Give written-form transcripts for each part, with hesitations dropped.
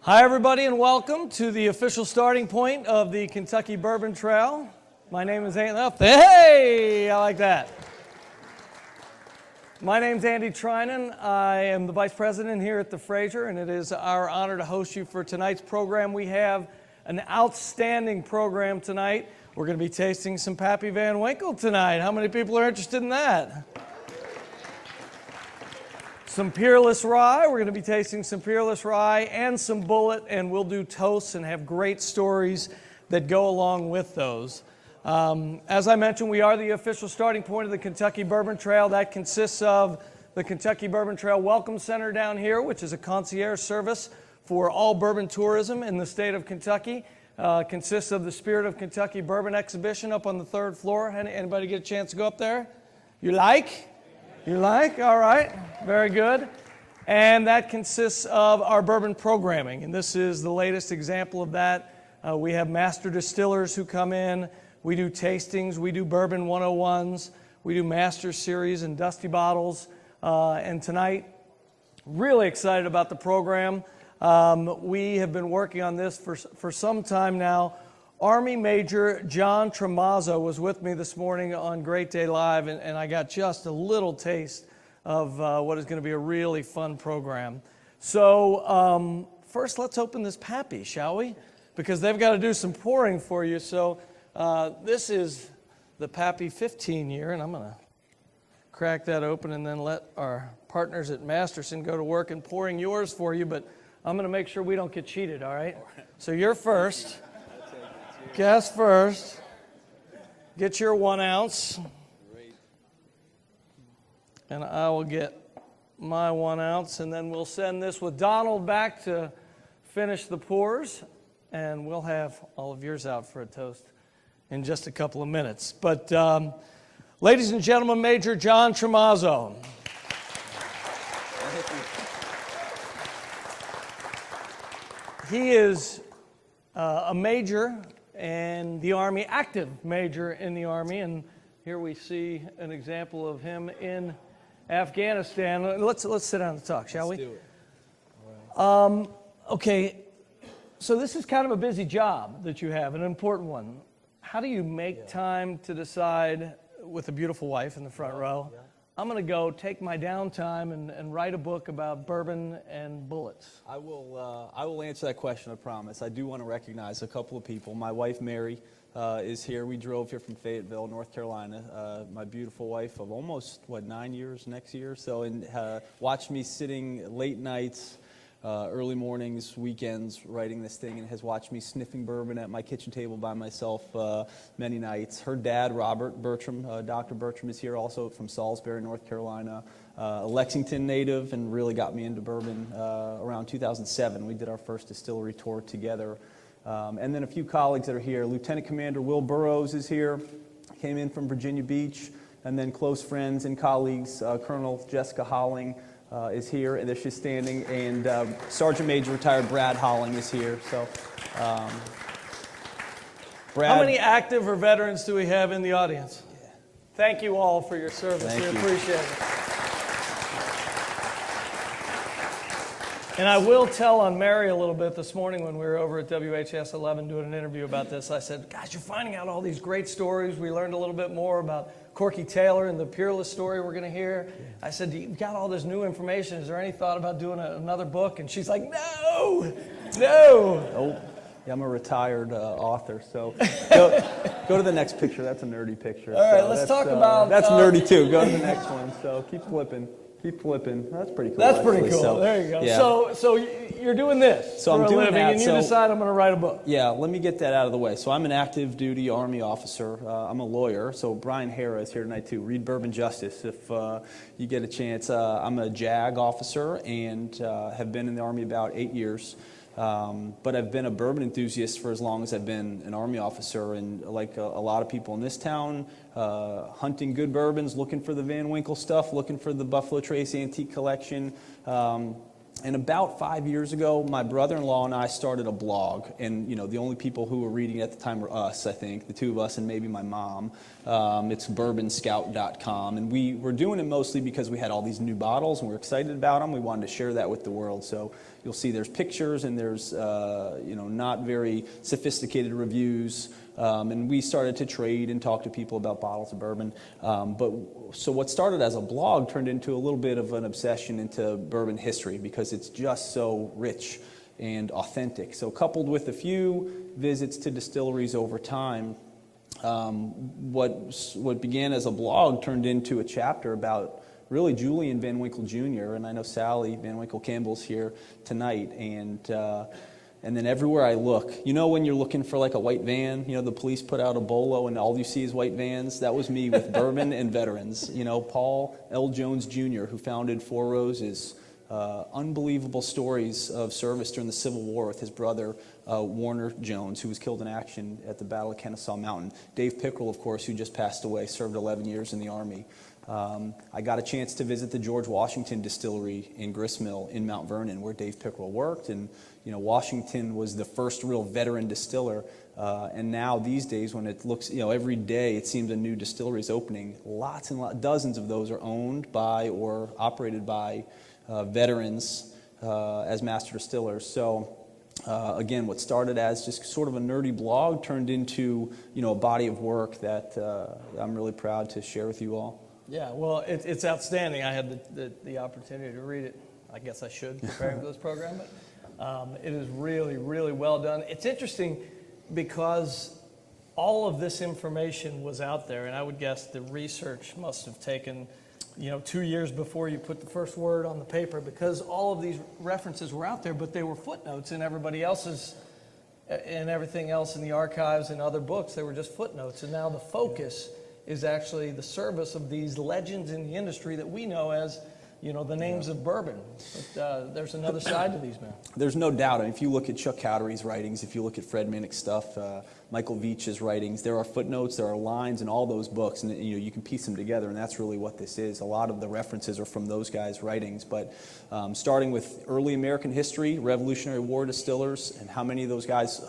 Hi, everybody, and welcome to the official starting point of the Kentucky Bourbon Trail. My name is Andy. Hey, I like that. My name's Andy Treinen. I am the Vice President here at the Frazier, and it is our honor to host you for tonight's program. We have an outstanding program tonight. We're going to be tasting some Pappy Van Winkle tonight. How many people are interested in that? Some Peerless Rye. We're going to be tasting some Peerless Rye and some Bullet, and we'll do toasts and have great stories that go along with those. As I mentioned, we are the official starting point of the Kentucky Bourbon Trail. That consists of the Kentucky Bourbon Trail Welcome Center down here, which is a concierge service for all bourbon tourism in the state of Kentucky. Consists of the Spirit of Kentucky Bourbon Exhibition up on the third floor. Anybody get a chance to go up there? You like? You like? All right. Very good. And that consists of our bourbon programming. And this is the latest example of that. We have master distillers who come in. We do tastings. We do bourbon 101s. We do master series and dusty bottles. And tonight, really excited about the program. We have been working on this for some time now. Army Major John Tramazzo was with me this morning on Great Day Live, and I got just a little taste of what is going to be a really fun program. So first, let's open this Pappy, shall we? Because they've got to do some pouring for you. So this is the Pappy 15 year, and I'm going to crack that open and then let our partners at Masterson go to work and pouring yours for you, but I'm going to make sure we don't get cheated, all right? So you're first. Guess first. Get your 1 ounce. And I will get my 1 ounce, and then we'll send this with Donald back to finish the pours, and we'll have all of yours out for a toast in just a couple of minutes. But ladies and gentlemen, Major John Tramazzo. He is a major in the Army, active major in the Army, and here we see an example of him in Afghanistan. Let's sit down and talk, shall we? Let's do it. All right. Okay, so this is kind of a busy job that you have, an important one. How do you make time to decide, with a beautiful wife in the front row, I'm going to go take my downtime and write a book about bourbon and bullets? I will answer that question, I promise. I do want to recognize a couple of people. My wife, Mary, is here. We drove here from Fayetteville, North Carolina. My beautiful wife of almost, 9 years next year? So, and watched me sitting late nights, early mornings, weekends, writing this thing, and has watched me sniffing bourbon at my kitchen table by myself many nights. Her dad, Robert Bertram, Dr. Bertram, is here, also from Salisbury, North Carolina, a Lexington native, and really got me into bourbon around 2007. We did our first distillery tour together. And then a few colleagues that are here. Lieutenant Commander Will Burrows is here, came in from Virginia Beach, and then close friends and colleagues, Colonel Jessica Holling, is here, and there she's standing, and Sergeant Major retired Brad Holling is here. So, Brad. How many active or veterans do we have in the audience? Yeah. Thank you all for your service. We appreciate it. And I will tell on Mary a little bit this morning when we were over at WHS 11 doing an interview about this. I said, gosh, you're finding out all these great stories. We learned a little bit more about Corky Taylor and the Peerless story we're going to hear. I said, you've got all this new information. Is there any thought about doing another book? And she's like, no. Oh, yeah, I'm a retired author, so go to the next picture. That's a nerdy picture. All right, let's talk about... That's nerdy, too. Go to the next one. So keep flipping. That's pretty cool. That's pretty cool. So, there you go. Yeah. So you're doing this so for I'm a doing living, that, and you decide I'm going to write a book. Yeah, let me get that out of the way. So I'm an active duty Army officer. I'm a lawyer. So Brian Hara is here tonight too. Read Bourbon Justice if you get a chance. I'm a JAG officer and have been in the Army about 8 years. But I've been a bourbon enthusiast for as long as I've been an Army officer, and like a lot of people in this town, hunting good bourbons, looking for the Van Winkle stuff, looking for the Buffalo Trace Antique Collection, And about 5 years ago, my brother-in-law and I started a blog. And, the only people who were reading it at the time were us, I think, the two of us and maybe my mom. It's bourbonscout.com. And we were doing it mostly because we had all these new bottles and we were excited about them. We wanted to share that with the world. So you'll see there's pictures and there's, not very sophisticated reviews. And we started to trade and talk to people about bottles of bourbon. So what started as a blog turned into a little bit of an obsession into bourbon history because it's just so rich and authentic. So coupled with a few visits to distilleries over time, what began as a blog turned into a chapter about really Julian Van Winkle Jr., and I know Sally Van Winkle Campbell's here tonight, and then everywhere I look, when you're looking for like a white van, the police put out a bolo and all you see is white vans? That was me with bourbon and veterans. Paul L. Jones Jr., who founded Four Roses, unbelievable stories of service during the Civil War with his brother, Warner Jones, who was killed in action at the Battle of Kennesaw Mountain. Dave Pickerel, of course, who just passed away, served 11 years in the Army. I got a chance to visit the George Washington Distillery in Gristmill in Mount Vernon, where Dave Pickerel worked, and Washington was the first real veteran distiller. And now these days, when it looks, every day it seems a new distillery is opening. Lots and dozens of those are owned by or operated by veterans as master distillers. So. Again, what started as just sort of a nerdy blog turned into, a body of work that I'm really proud to share with you all. Yeah, well, it's outstanding. I had the opportunity to read it. I guess I should, preparing for this program, but it is really, really well done. It's interesting because all of this information was out there, and I would guess the research must have taken 2 years before you put the first word on the paper, because all of these references were out there, but they were footnotes in everybody else's, and everything else in the archives and other books. They were just footnotes, and now the focus is actually the service of these legends in the industry that we know as, the names of bourbon. But there's another side to these men. There's no doubt. I mean, if you look at Chuck Cowdery's writings, if you look at Fred Minnick's stuff, Michael Veitch's writings, there are footnotes, there are lines in all those books, and you can piece them together, and that's really what this is. A lot of the references are from those guys' writings, but starting with early American history, Revolutionary War distillers, and how many of those guys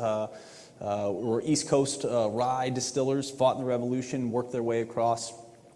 were East Coast rye distillers, fought in the Revolution, worked their way across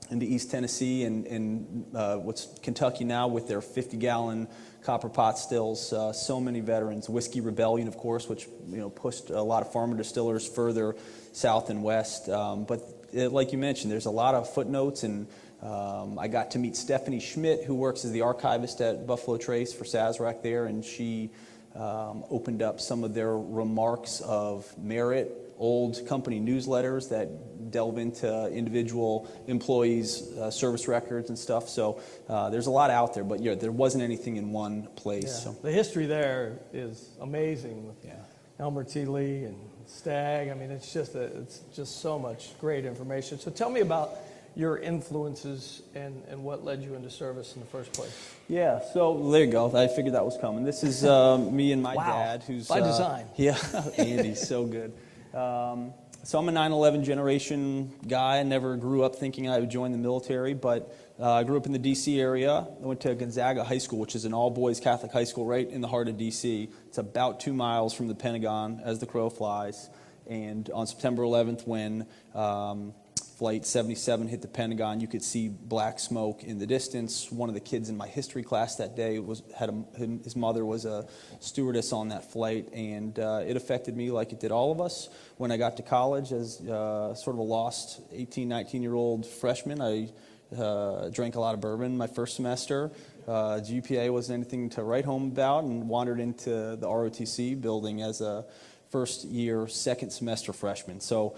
into East Tennessee and what's Kentucky now with their 50-gallon copper pot stills. So many veterans. Whiskey Rebellion, of course, which pushed a lot of farmer distillers further south and west. But like you mentioned, there's a lot of footnotes, and I got to meet Stephanie Schmidt, who works as the archivist at Buffalo Trace for Sazerac there, and she opened up some of their remarks of merit, old company newsletters that delve into individual employees' service records and stuff. So there's a lot out there, but there wasn't anything in one place. Yeah. So. The history there is amazing with Elmer T. Lee and Stagg. I mean, it's just so much great information. So tell me about your influences and what led you into service in the first place. Yeah, so there you go. I figured that was coming. This is me and my dad, who's by design. Yeah, Andy's so good. So I'm a 9/11 generation guy. I never grew up thinking I would join the military, but I grew up in the D.C. area. I went to Gonzaga High School, which is an all-boys Catholic high school right in the heart of D.C. It's about 2 miles from the Pentagon as the crow flies. And on September 11th, when Flight 77 hit the Pentagon, you could see black smoke in the distance. One of the kids in my history class that day his mother was a stewardess on that flight, and it affected me like it did all of us. When I got to college as sort of a lost 18, 19-year-old freshman, I drank a lot of bourbon my first semester. GPA wasn't anything to write home about, and wandered into the ROTC building as a first-year, second semester freshman. So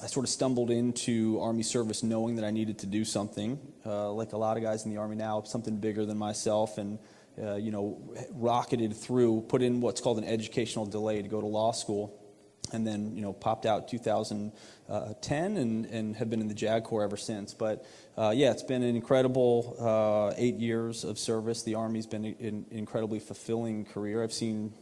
I sort of stumbled into Army service knowing that I needed to do something, like a lot of guys in the Army now, something bigger than myself, and rocketed through, put in what's called an educational delay to go to law school, and then popped out 2010 and have been in the JAG Corps ever since. But it's been an incredible 8 years of service. The Army's been an incredibly fulfilling career. I've seen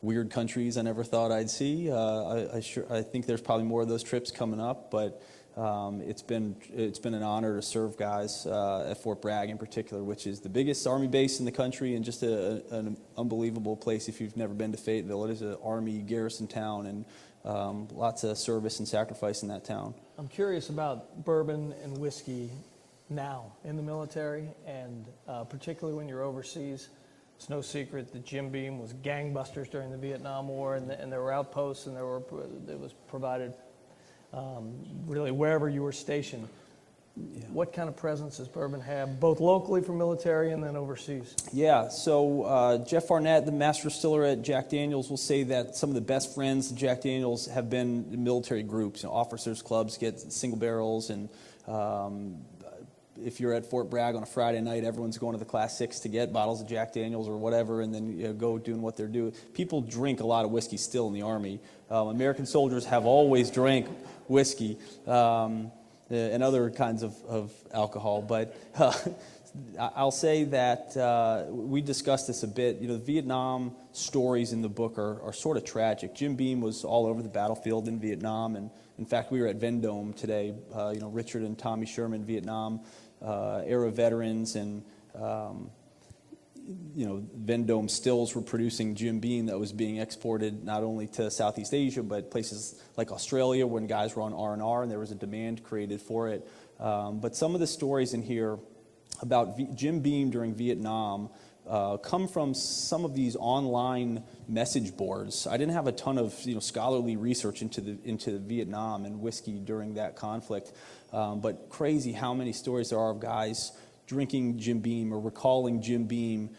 weird countries I never thought I'd see. I think there's probably more of those trips coming up, but It's been an honor to serve guys at Fort Bragg in particular, which is the biggest Army base in the country and just an unbelievable place if you've never been to Fayetteville. It is an Army garrison town, and lots of service and sacrifice in that town. I'm curious about bourbon and whiskey now in the military, and particularly when you're overseas. It's no secret that Jim Beam was gangbusters during the Vietnam War, and there were outposts, and it was provided really wherever you were stationed. Yeah. What kind of presence does bourbon have, both locally for military and then overseas? Yeah, so Jeff Arnett, the master distiller at Jack Daniels, will say that some of the best friends of Jack Daniels have been military groups. Officers' clubs get single barrels, and if you're at Fort Bragg on a Friday night, everyone's going to the Class 6 to get bottles of Jack Daniels or whatever, and then go doing what they're doing. People drink a lot of whiskey still in the Army. American soldiers have always drank whiskey and other kinds of alcohol, but I'll say that we discussed this a bit. The Vietnam stories in the book are sort of tragic. Jim Beam was all over the battlefield in Vietnam, and in fact, we were at Vendome today. Richard and Tommy Sherman, Vietnam era veterans, and Vendome stills were producing Jim Beam that was being exported not only to Southeast Asia, but places like Australia when guys were on R&R, and there was a demand created for it. But some of the stories in here about Jim Beam during Vietnam come from some of these online message boards. I didn't have a ton of scholarly research into the Vietnam and whiskey during that conflict, but crazy how many stories there are of guys drinking Jim Beam or recalling Jim Beam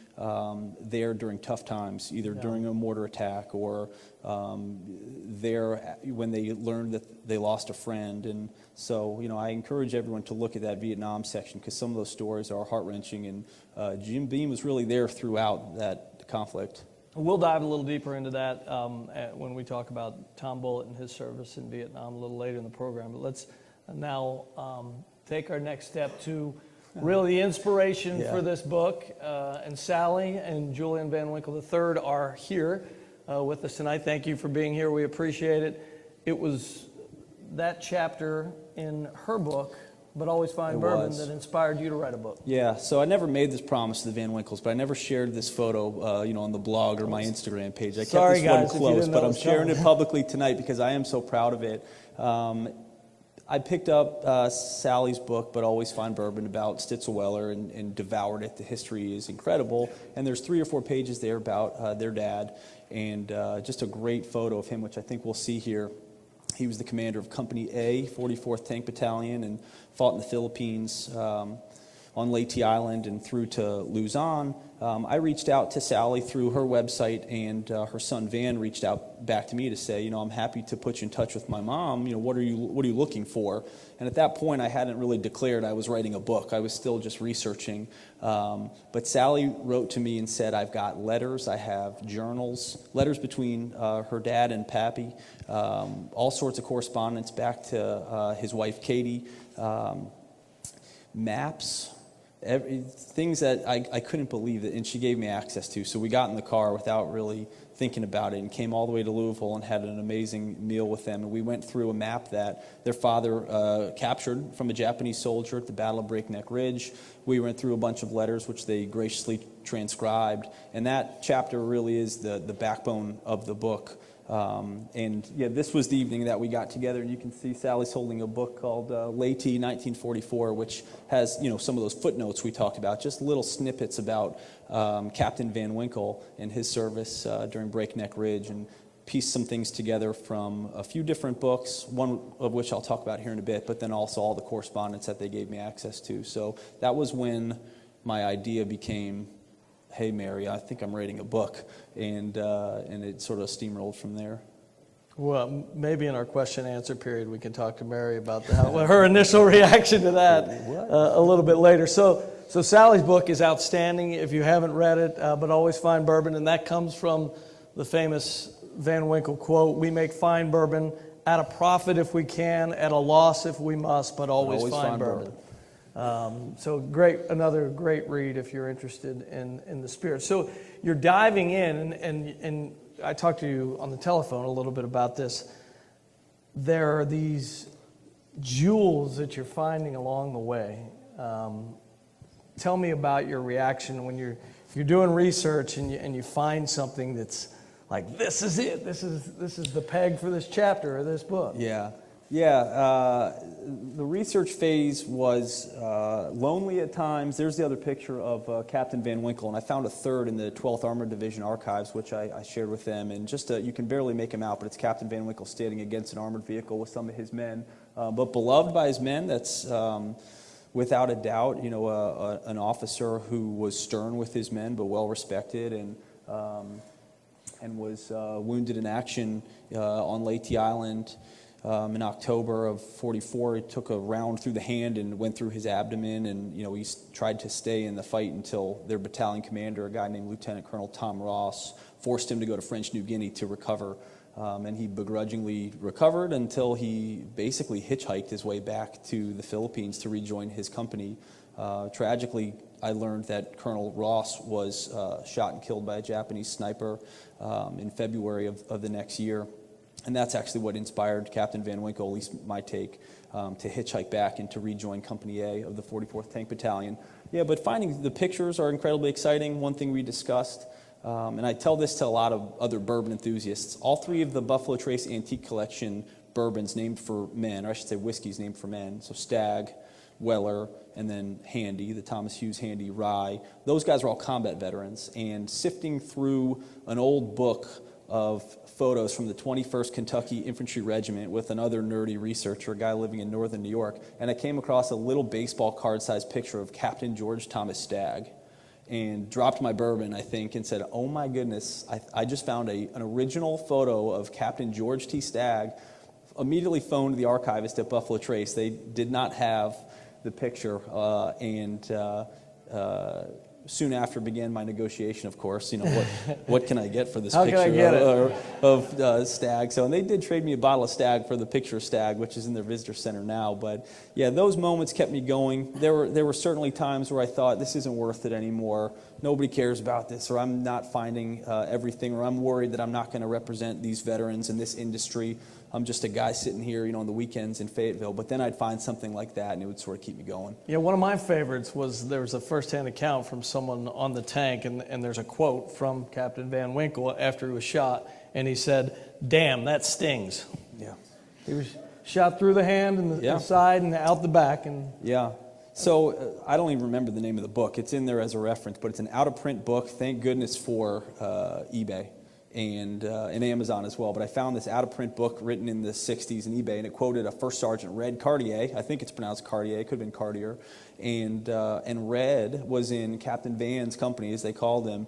there during tough times, either during a mortar attack or there when they learned that they lost a friend. And so, I encourage everyone to look at that Vietnam section because some of those stories are heart-wrenching, and Jim Beam was really there throughout that conflict. We'll dive a little deeper into that when we talk about Tom Bullitt and his service in Vietnam a little later in the program. But let's now take our next step to really the inspiration for this book. And Sally and Julian Van Winkle III are here with us tonight. Thank you for being here. We appreciate it. It was that chapter in her book, But Always Fine Bourbon, that inspired you to write a book. Yeah, so I never made this promise to the Van Winkles, but I never shared this photo, on the blog or my Instagram page. I kept this one close, but I'm sharing it publicly tonight because I am so proud of it. I picked up Sally's book, But Always Fine Bourbon, about Stitzel-Weller and devoured it. The history is incredible, and there's 3 or 4 pages there about their dad, and just a great photo of him, which I think we'll see here. He was the commander of Company A, 44th Tank Battalion, and fought in the Philippines on Leyte Island and through to Luzon. I reached out to Sally through her website, and her son Van reached out back to me to say, I'm happy to put you in touch with my mom. What are you looking for? And at that point, I hadn't really declared I was writing a book. I was still just researching. But Sally wrote to me and said, I've got letters, I have journals, letters between her dad and Pappy, all sorts of correspondence back to his wife Katie, maps, things that I couldn't believe it, and she gave me access to. So we got in the car without really thinking about it and came all the way to Louisville and had an amazing meal with them. And we went through a map that their father captured from a Japanese soldier at the Battle of Breakneck Ridge. We went through a bunch of letters which they graciously transcribed, and that chapter really is the backbone of the book. This was the evening that we got together, and you can see Sally's holding a book called Leyte 1944, which has some of those footnotes we talked about, just little snippets about Captain Van Winkle and his service during Breakneck Ridge, and pieced some things together from a few different books, one of which I'll talk about here in a bit, but then also all the correspondence that they gave me access to. So that was when my idea became, hey, Mary, I think I'm writing a book, and it sort of steamrolled from there. Well, maybe in our question-answer period we can talk to Mary about her initial reaction to that a little bit later. So Sally's book is outstanding if you haven't read it, But Always Fine Bourbon, and that comes from the famous Van Winkle quote, "We make fine bourbon at a profit if we can, at a loss if we must, but always fine bourbon." So another great read if you're interested in the spirit. So you're diving in, and I talked to you on the telephone a little bit about this. There are these jewels that you're finding along the way. Tell me about your reaction when you're doing research and you find something that's like, this is it. This is the peg for this chapter or this book. Yeah. The research phase was lonely at times. There's the other picture of Captain Van Winkle, and I found a third in the 12th Armored Division archives, which I shared with them. And just you can barely make him out, but it's Captain Van Winkle standing against an armored vehicle with some of his men, but beloved by his men. That's without a doubt, an officer who was stern with his men, but well respected, and was wounded in action on Leyte Island. In October of '44, he took a round through the hand and went through his abdomen, and he tried to stay in the fight until their battalion commander, a guy named Lieutenant Colonel Tom Ross, forced him to go to French New Guinea to recover, and he begrudgingly recovered until he basically hitchhiked his way back to the Philippines to rejoin his company. Tragically, I learned that Colonel Ross was shot and killed by a Japanese sniper in February of the next year. And that's actually what inspired Captain Van Winkle, at least my take, to hitchhike back and to rejoin Company A of the 44th Tank Battalion. Yeah, but finding the pictures are incredibly exciting. One thing we discussed, and I tell this to a lot of other bourbon enthusiasts, all three of the Buffalo Trace Antique Collection bourbons named for men, or I should say whiskeys named for men, so Stag, Weller, and then Handy, the Thomas Hughes Handy Rye. Those guys are all combat veterans, and sifting through an old book of photos from the 21st Kentucky Infantry Regiment with another nerdy researcher, a guy living in northern New York, and I came across a little baseball card-sized picture of Captain George Thomas Stagg, and dropped my bourbon, I think, and said, oh my goodness, I just found an original photo of Captain George T. Stagg. Immediately phoned the archivist at Buffalo Trace. They did not have the picture, and soon after began my negotiation, of course. What can I get for this picture of Stagg? So, and they did trade me a bottle of Stagg for the picture of Stagg, which is in their visitor center now. But yeah, those moments kept me going. There were certainly times where I thought, this isn't worth it anymore. Nobody cares about this, or I'm not finding everything, or I'm worried that I'm not going to represent these veterans in this industry. I'm just a guy sitting here, on the weekends in Fayetteville. But then I'd find something like that, and it would sort of keep me going. Yeah, one of my favorites was there was a first-hand account from someone on the tank, and there's a quote from Captain Van Winkle after he was shot, and he said, "Damn, that stings." Yeah. He was shot through the hand and the side and out the back. And yeah. So I don't even remember the name of the book. It's in there as a reference, but it's an out-of-print book. Thank goodness for eBay. And Amazon as well. But I found this out-of-print book written in the 60s in eBay, and it quoted a First Sergeant Red Cartier. I think it's pronounced Cartier. It could have been Cartier. And Red was in Captain Van's company, as they called him,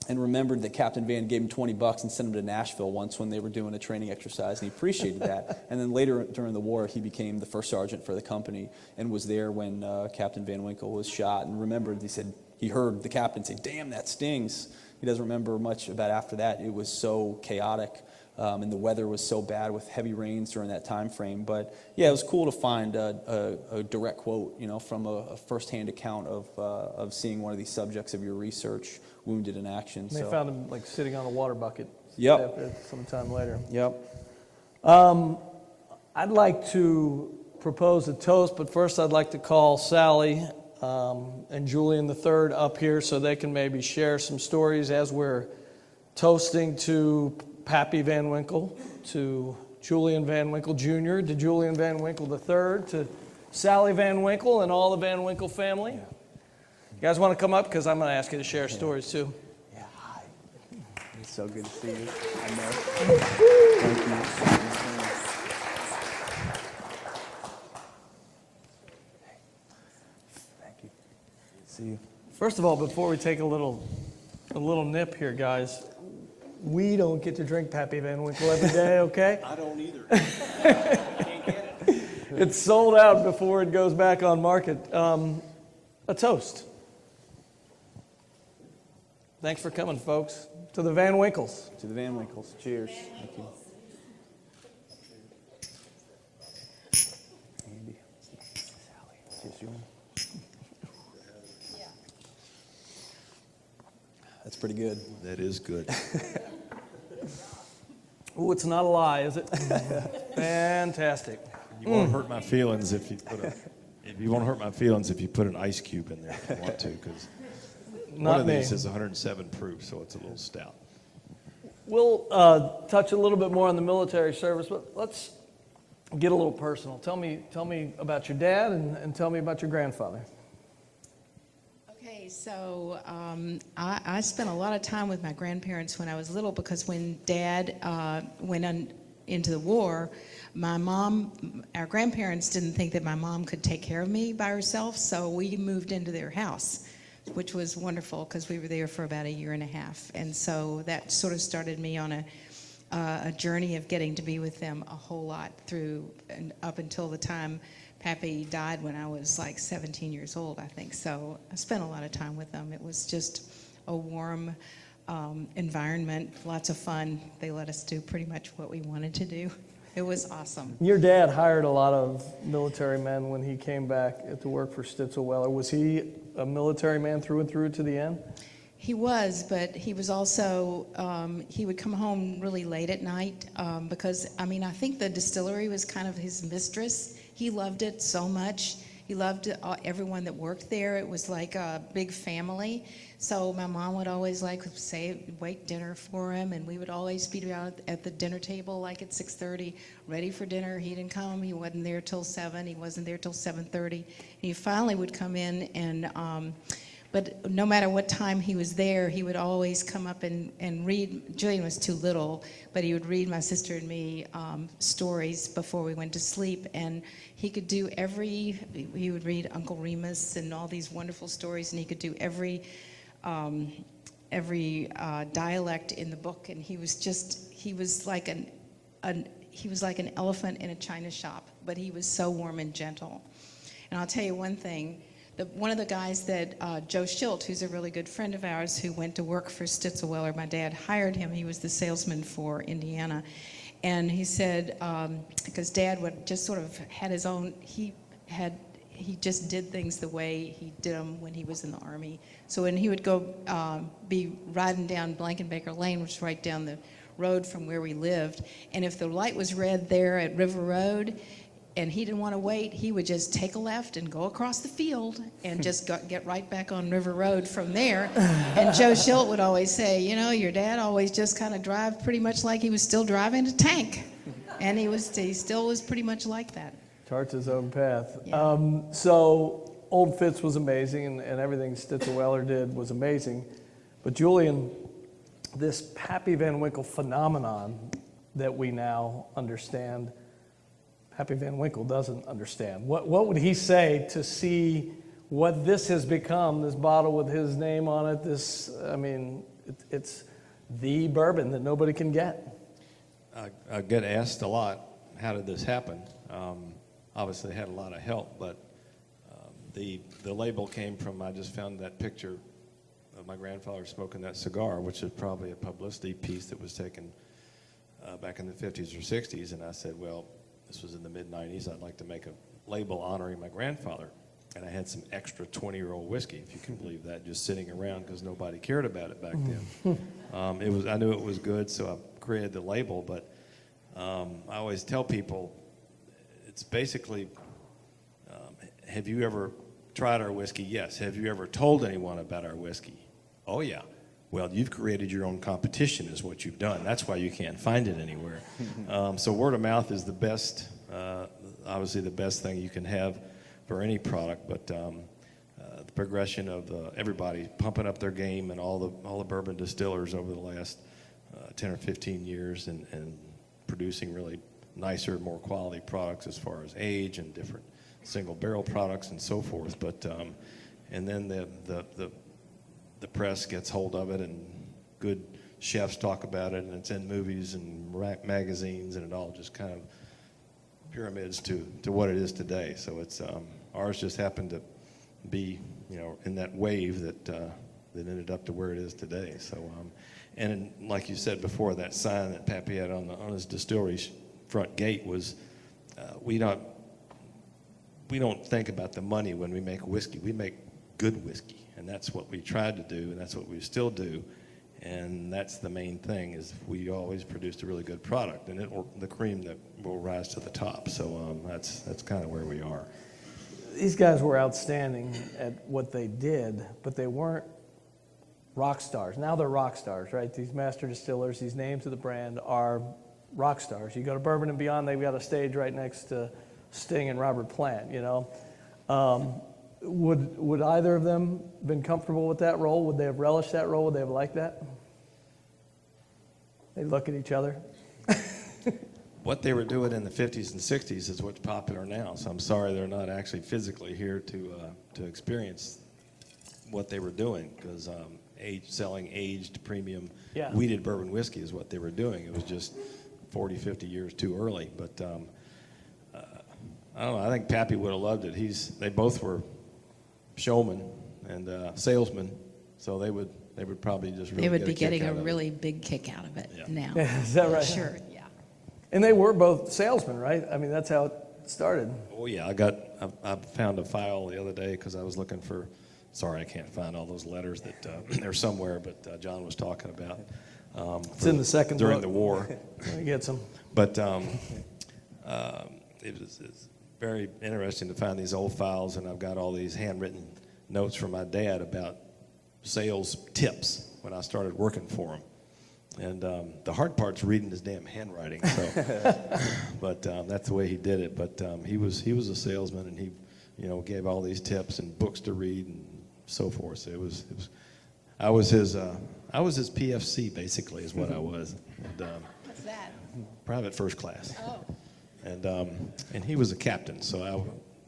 and remembered that Captain Van gave him $20 and sent him to Nashville once when they were doing a training exercise, and he appreciated that. And then later during the war, he became the first sergeant for the company and was there when Captain Van Winkle was shot, and remembered, he said, he heard the captain say, "Damn, that stings." He doesn't remember much about after that. It was so chaotic, and the weather was so bad with heavy rains during that time frame. But yeah, it was cool to find a direct quote, from a first-hand account of seeing one of these subjects of your research wounded in action. They found him like sitting on a water bucket. Yep. Sometime later. Yep. I'd like to propose a toast, but first I'd like to call Sally and Julian III up here so they can maybe share some stories as we're toasting to Pappy Van Winkle, to Julian Van Winkle Jr., to Julian Van Winkle III, to Sally Van Winkle and all the Van Winkle family. Yeah. You guys want to come up? Because I'm going to ask you to share stories too. Yeah, hi. It's so good to see you. I know. Thank you. See you. First of all, before we take a little nip here, guys, we don't get to drink Pappy Van Winkle every day, okay? I don't either. I can't get it. It's sold out before it goes back on market. A toast. Thanks for coming, folks. To the Van Winkles. To the Van Winkles. Cheers. Thank you. Andy. Sally. Cheers, Julian. That's pretty good. That is good. Oh, it's not a lie, is it? Fantastic. You won't hurt my feelings if you put an ice cube in there if you want to, because one Not of me. these is 107 proof, so it's a little stout. We'll touch a little bit more on the military service, but let's get a little personal. Tell me about your dad and tell me about your grandfather. Okay, so I spent a lot of time with my grandparents when I was little, because when Dad went into the war, our grandparents didn't think that my mom could take care of me by herself, so we moved into their house, which was wonderful because we were there for about a year and a half. And so that sort of started me on a journey of getting to be with them a whole lot through and up until the time Pappy died when I was like 17 years old, I think. So I spent a lot of time with them. It was just a warm environment, lots of fun. They let us do pretty much what we wanted to do. It was awesome. Your dad hired a lot of military men when he came back to work for Stitzel-Weller. Was he a military man through and through to the end? He was, but he was also, he would come home really late at night because, I mean, I think the distillery was kind of his mistress. He loved it so much. He loved everyone that worked there. It was like a big family. So my mom would always wait dinner for him, and we would always be out at the dinner table like at 6:30, ready for dinner. He didn't come. He wasn't there till 7. He wasn't there till 7:30. And he finally would come in and. But no matter what time he was there, he would always come up and read. Julian was too little, but he would read my sister and me stories before we went to sleep. And he could do he would read Uncle Remus and all these wonderful stories, and he could do every dialect in the book. And he was like an elephant in a china shop, but he was so warm and gentle. And I'll tell you one thing. One of the guys that, Joe Schilt, who's a really good friend of ours, who went to work for Stitzel-Weller, my dad hired him. He was the salesman for Indiana. And he said, because Dad would just sort of had his own, he just did things the way he did them when he was in the Army. So when he would go be riding down Blankenbaker Lane, which is right down the road from where we lived, and if the light was red there at River Road, and he didn't want to wait, he would just take a left and go across the field and just get right back on River Road from there. And Joe Schilt would always say, you know, your dad always just kind of drive pretty much like he was still driving a tank. And he still was pretty much like that. Charts his own path. Yeah. So Old Fitz was amazing, and everything Stitzel-Weller did was amazing. But Julian, this Pappy Van Winkle phenomenon that we now understand, Pappy Van Winkle doesn't understand. What would he say to see what this has become, this bottle with his name on it? It's the bourbon that nobody can get. I get asked a lot, how did this happen? Obviously, they had a lot of help, but the label came from, I just found that picture of my grandfather smoking that cigar, which is probably a publicity piece that was taken back in the 50s or 60s, and I said, well, this was in the mid-90s, I'd like to make a label honoring my grandfather. And I had some extra 20-year-old whiskey, if you can believe that, just sitting around because nobody cared about it back then. I knew it was good, so I created the label. But I always tell people, it's basically, have you ever tried our whiskey? Yes. Have you ever told anyone about our whiskey? Oh, yeah. Well, you've created your own competition is what you've done. That's why you can't find it anywhere. So word of mouth is the best, obviously the best thing you can have for any product, but the progression of everybody pumping up their game and all the bourbon distillers over the last 10 or 15 years and producing really nicer, more quality products as far as age and different single barrel products and so forth. But and then the press gets hold of it, and good chefs talk about it, and it's in movies and magazines, and it all just kind of pyramids to what it is today. So it's ours just happened to be, in that wave that ended up to where it is today. So and like you said before, that sign that Pappy had on his distillery's front gate was we don't think about the money when we make whiskey. We make good whiskey. And that's what we tried to do, and that's what we still do. And that's the main thing, is we always produced a really good product, and the cream that will rise to the top. So that's kind of where we are. These guys were outstanding at what they did, but they weren't rock stars. Now they're rock stars, right? These master distillers, these names of the brand are rock stars. You go to Bourbon and Beyond, they've got a stage right next to Sting and Robert Plant, you know. Would either of them been comfortable with that role? Would they have relished that role? Would they have liked that? They look at each other. What they were doing in the 50s and 60s is what's popular now. So I'm sorry they're not actually physically here to experience what they were doing, because selling aged premium wheated bourbon whiskey is what they were doing. It was just 40, 50 years too early. But I don't know. I think Pappy would have loved it. They both were showmen and salesmen, so they would probably just really They would be get getting a kick out of really it. big kick out of it now. Yeah, is that right? Sure, yeah. And they were both salesmen, right? I mean, that's how it started. Oh yeah, I found a file the other day because I was looking for. Sorry, I can't find all those letters that they're somewhere, but John was talking about. It's in the second during book. the war. Let me get some. But it's very interesting to find these old files, and I've got all these handwritten notes from my dad about sales tips when I started working for him. And the hard part's reading his damn handwriting. So, but that's the way he did it. But he was a salesman, and he, gave all these tips and books to read and so forth. So I was his PFC basically, is what I was. And, What's that? private first class. Oh. And he was a captain, so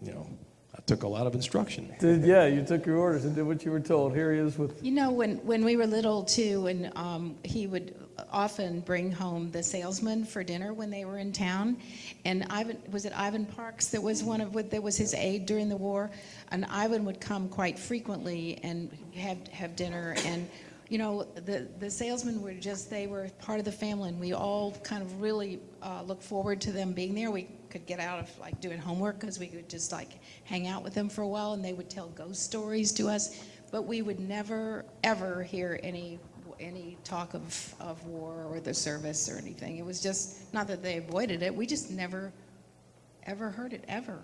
I took a lot of instruction. You took your orders and did what you were told. Here he is with. When we were little too, and he would often bring home the salesman for dinner when they were in town. And Ivan Parks that was his aide during the war, and Ivan would come quite frequently and have dinner. And the salesmen they were part of the family, and we all kind of really looked forward to them being there. We could get out of doing homework because we could just hang out with them for a while, and they would tell ghost stories to us. But we would never ever hear any talk of war or the service or anything. It was just not that they avoided it. We just never ever heard it ever.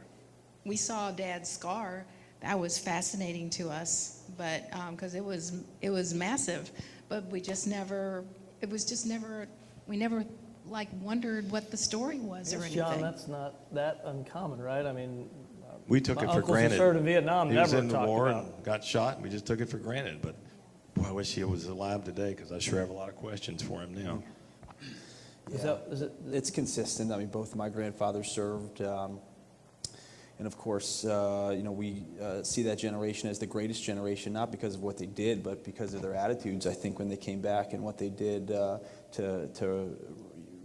We saw Dad's scar. That was fascinating to us, but because it was massive, but we never wondered what the story was or anything. John, that's not that uncommon, right? I mean, We took it for granted. served in Vietnam. He Never was in the talked war about. and got shot, and we just took it for granted. But boy, I wish he was alive today, because I sure have a lot of questions for him now. It's consistent. I mean, both of my grandfathers served. And of course, we see that generation as the greatest generation, not because of what they did, but because of their attitudes, I think, when they came back and what they did to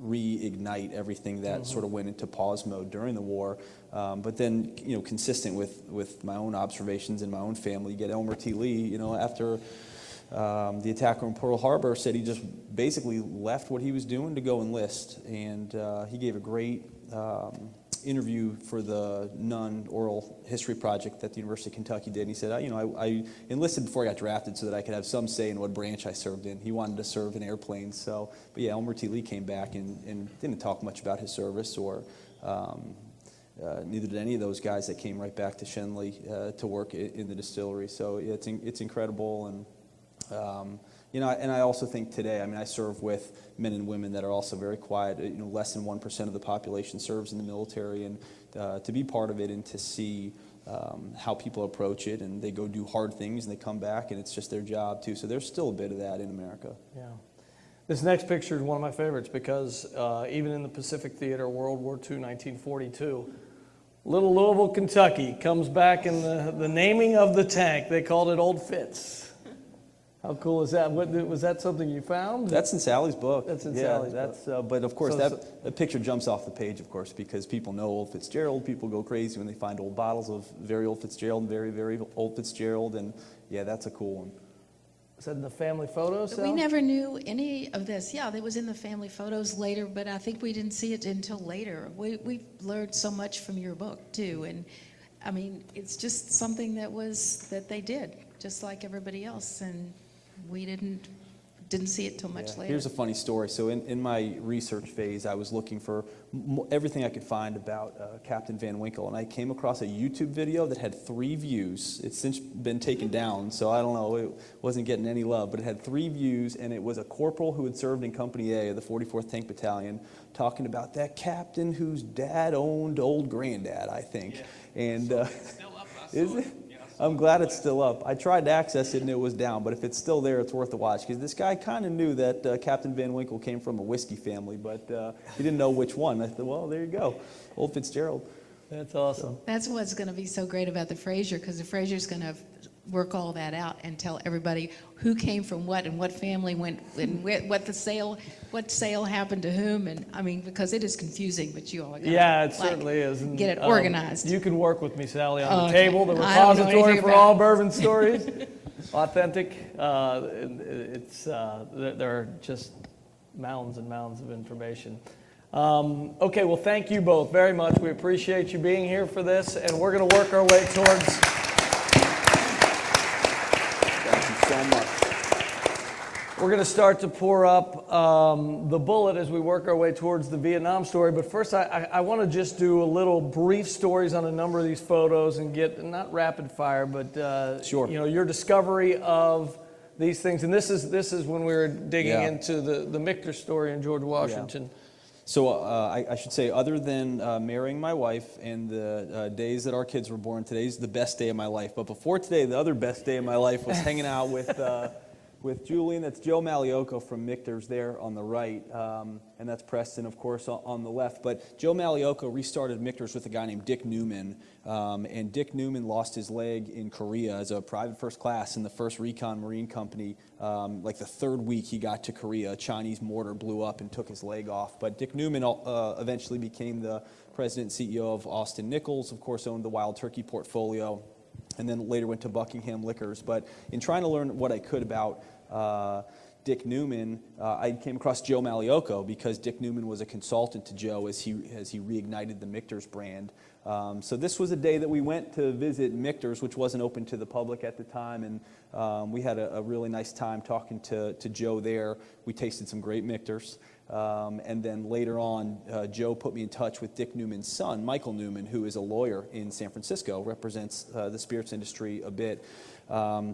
reignite everything that sort of went into pause mode during the war. But then, consistent with my own observations in my own family, you get Elmer T. Lee, after the attack on Pearl Harbor, said he just basically left what he was doing to go enlist. And he gave a great interview for the NUN Oral History Project that the University of Kentucky did. And he said, I enlisted before I got drafted so that I could have some say in what branch I served in. He wanted to serve in airplanes. So, but yeah, Elmer T. Lee came back and didn't talk much about his service, or neither did any of those guys that came right back to Shenley to work in the distillery. So yeah, it's incredible. And and I also think today, I serve with men and women that are also very quiet. Less than 1% of the population serves in the military, and to be part of it and to see how people approach it, and they go do hard things and they come back and it's just their job too. So there's still a bit of that in America. Yeah. This next picture is one of my favorites because even in the Pacific Theater, World War II, 1942, little Louisville, Kentucky comes back in the naming of the tank. They called it Old Fitz. How cool is that? Was that something you found? That's in Sally's book. That's in Sally's book. But of course, that picture jumps off the page, of course, because people know Old Fitzgerald. People go crazy when they find old bottles of very old Fitzgerald and very, very old Fitzgerald. And yeah, that's a cool one. Is that in the family photos? We never knew any of this. Yeah, it was in the family photos later, but I think we didn't see it until later. We've learned so much from your book, too. And, it's just something that they did, just like everybody else. And we didn't didn't see it till much Yeah. later. Here's a funny story. So in my research phase, I was looking for everything I could find about Captain Van Winkle, and I came across a YouTube video that had 3 views. It's since been taken down, so I don't know, it wasn't getting any love, but it had 3 views, and it was a corporal who had served in Company A of the 44th Tank Battalion talking about that captain whose dad owned Old Granddad, I think. Yeah. And Still up. is it? I'm glad it's still up. I tried to access it and it was down, but if it's still there, it's worth a watch, because this guy kind of knew that Captain Van Winkle came from a whiskey family, but he didn't know which one. I thought, well, there you go, Old Fitzgerald. That's awesome. That's what's going to be so great about the Frazier, because the Frazier's going to work all that out and tell everybody who came from what and what family went and what sale happened to whom, and I mean, because it is confusing, but you all are Yeah, it certainly is. And, get it organized. You can work with me, Sally, on the Okay. table, the I don't know repository anything for about all it. bourbon stories. Authentic. There are just mounds and mounds of information. Okay, well, thank you both very much. We appreciate you being here for this, and we're going to work our way towards... Thank you so much. We're going to start to pour up the bullet as we work our way towards the Vietnam story. But first, I want to just do a little brief stories on a number of these photos and get, not rapid fire, but Sure. Your discovery of these things. And this is when we were digging into the Michter story in George Washington. Yeah. So I should say, other than marrying my wife and the days that our kids were born, today's the best day of my life. But before today, the other best day of my life was hanging out with Julian. That's Joe Malioco from Michter's there on the right, and that's Preston, of course, on the left. But Joe Malioco restarted Michter's with a guy named Dick Newman, and Dick Newman lost his leg in Korea as a private first class in the 1st Recon Marine Company. Like the 3rd week he got to Korea, a Chinese mortar blew up and took his leg off. But Dick Newman eventually became the president and CEO of Austin Nichols, of course owned the Wild Turkey portfolio, and then later went to Buckingham Liquors. But in trying to learn what I could about Dick Newman, I came across Joe Malioco because Dick Newman was a consultant to Joe as he reignited the Michter's brand. So this was a day that we went to visit Michter's, which wasn't open to the public at the time, and we had a really nice time talking to Joe there. We tasted some great Michter's. And then later on, Joe put me in touch with Dick Newman's son, Michael Newman, who is a lawyer in San Francisco, represents the spirits industry a bit.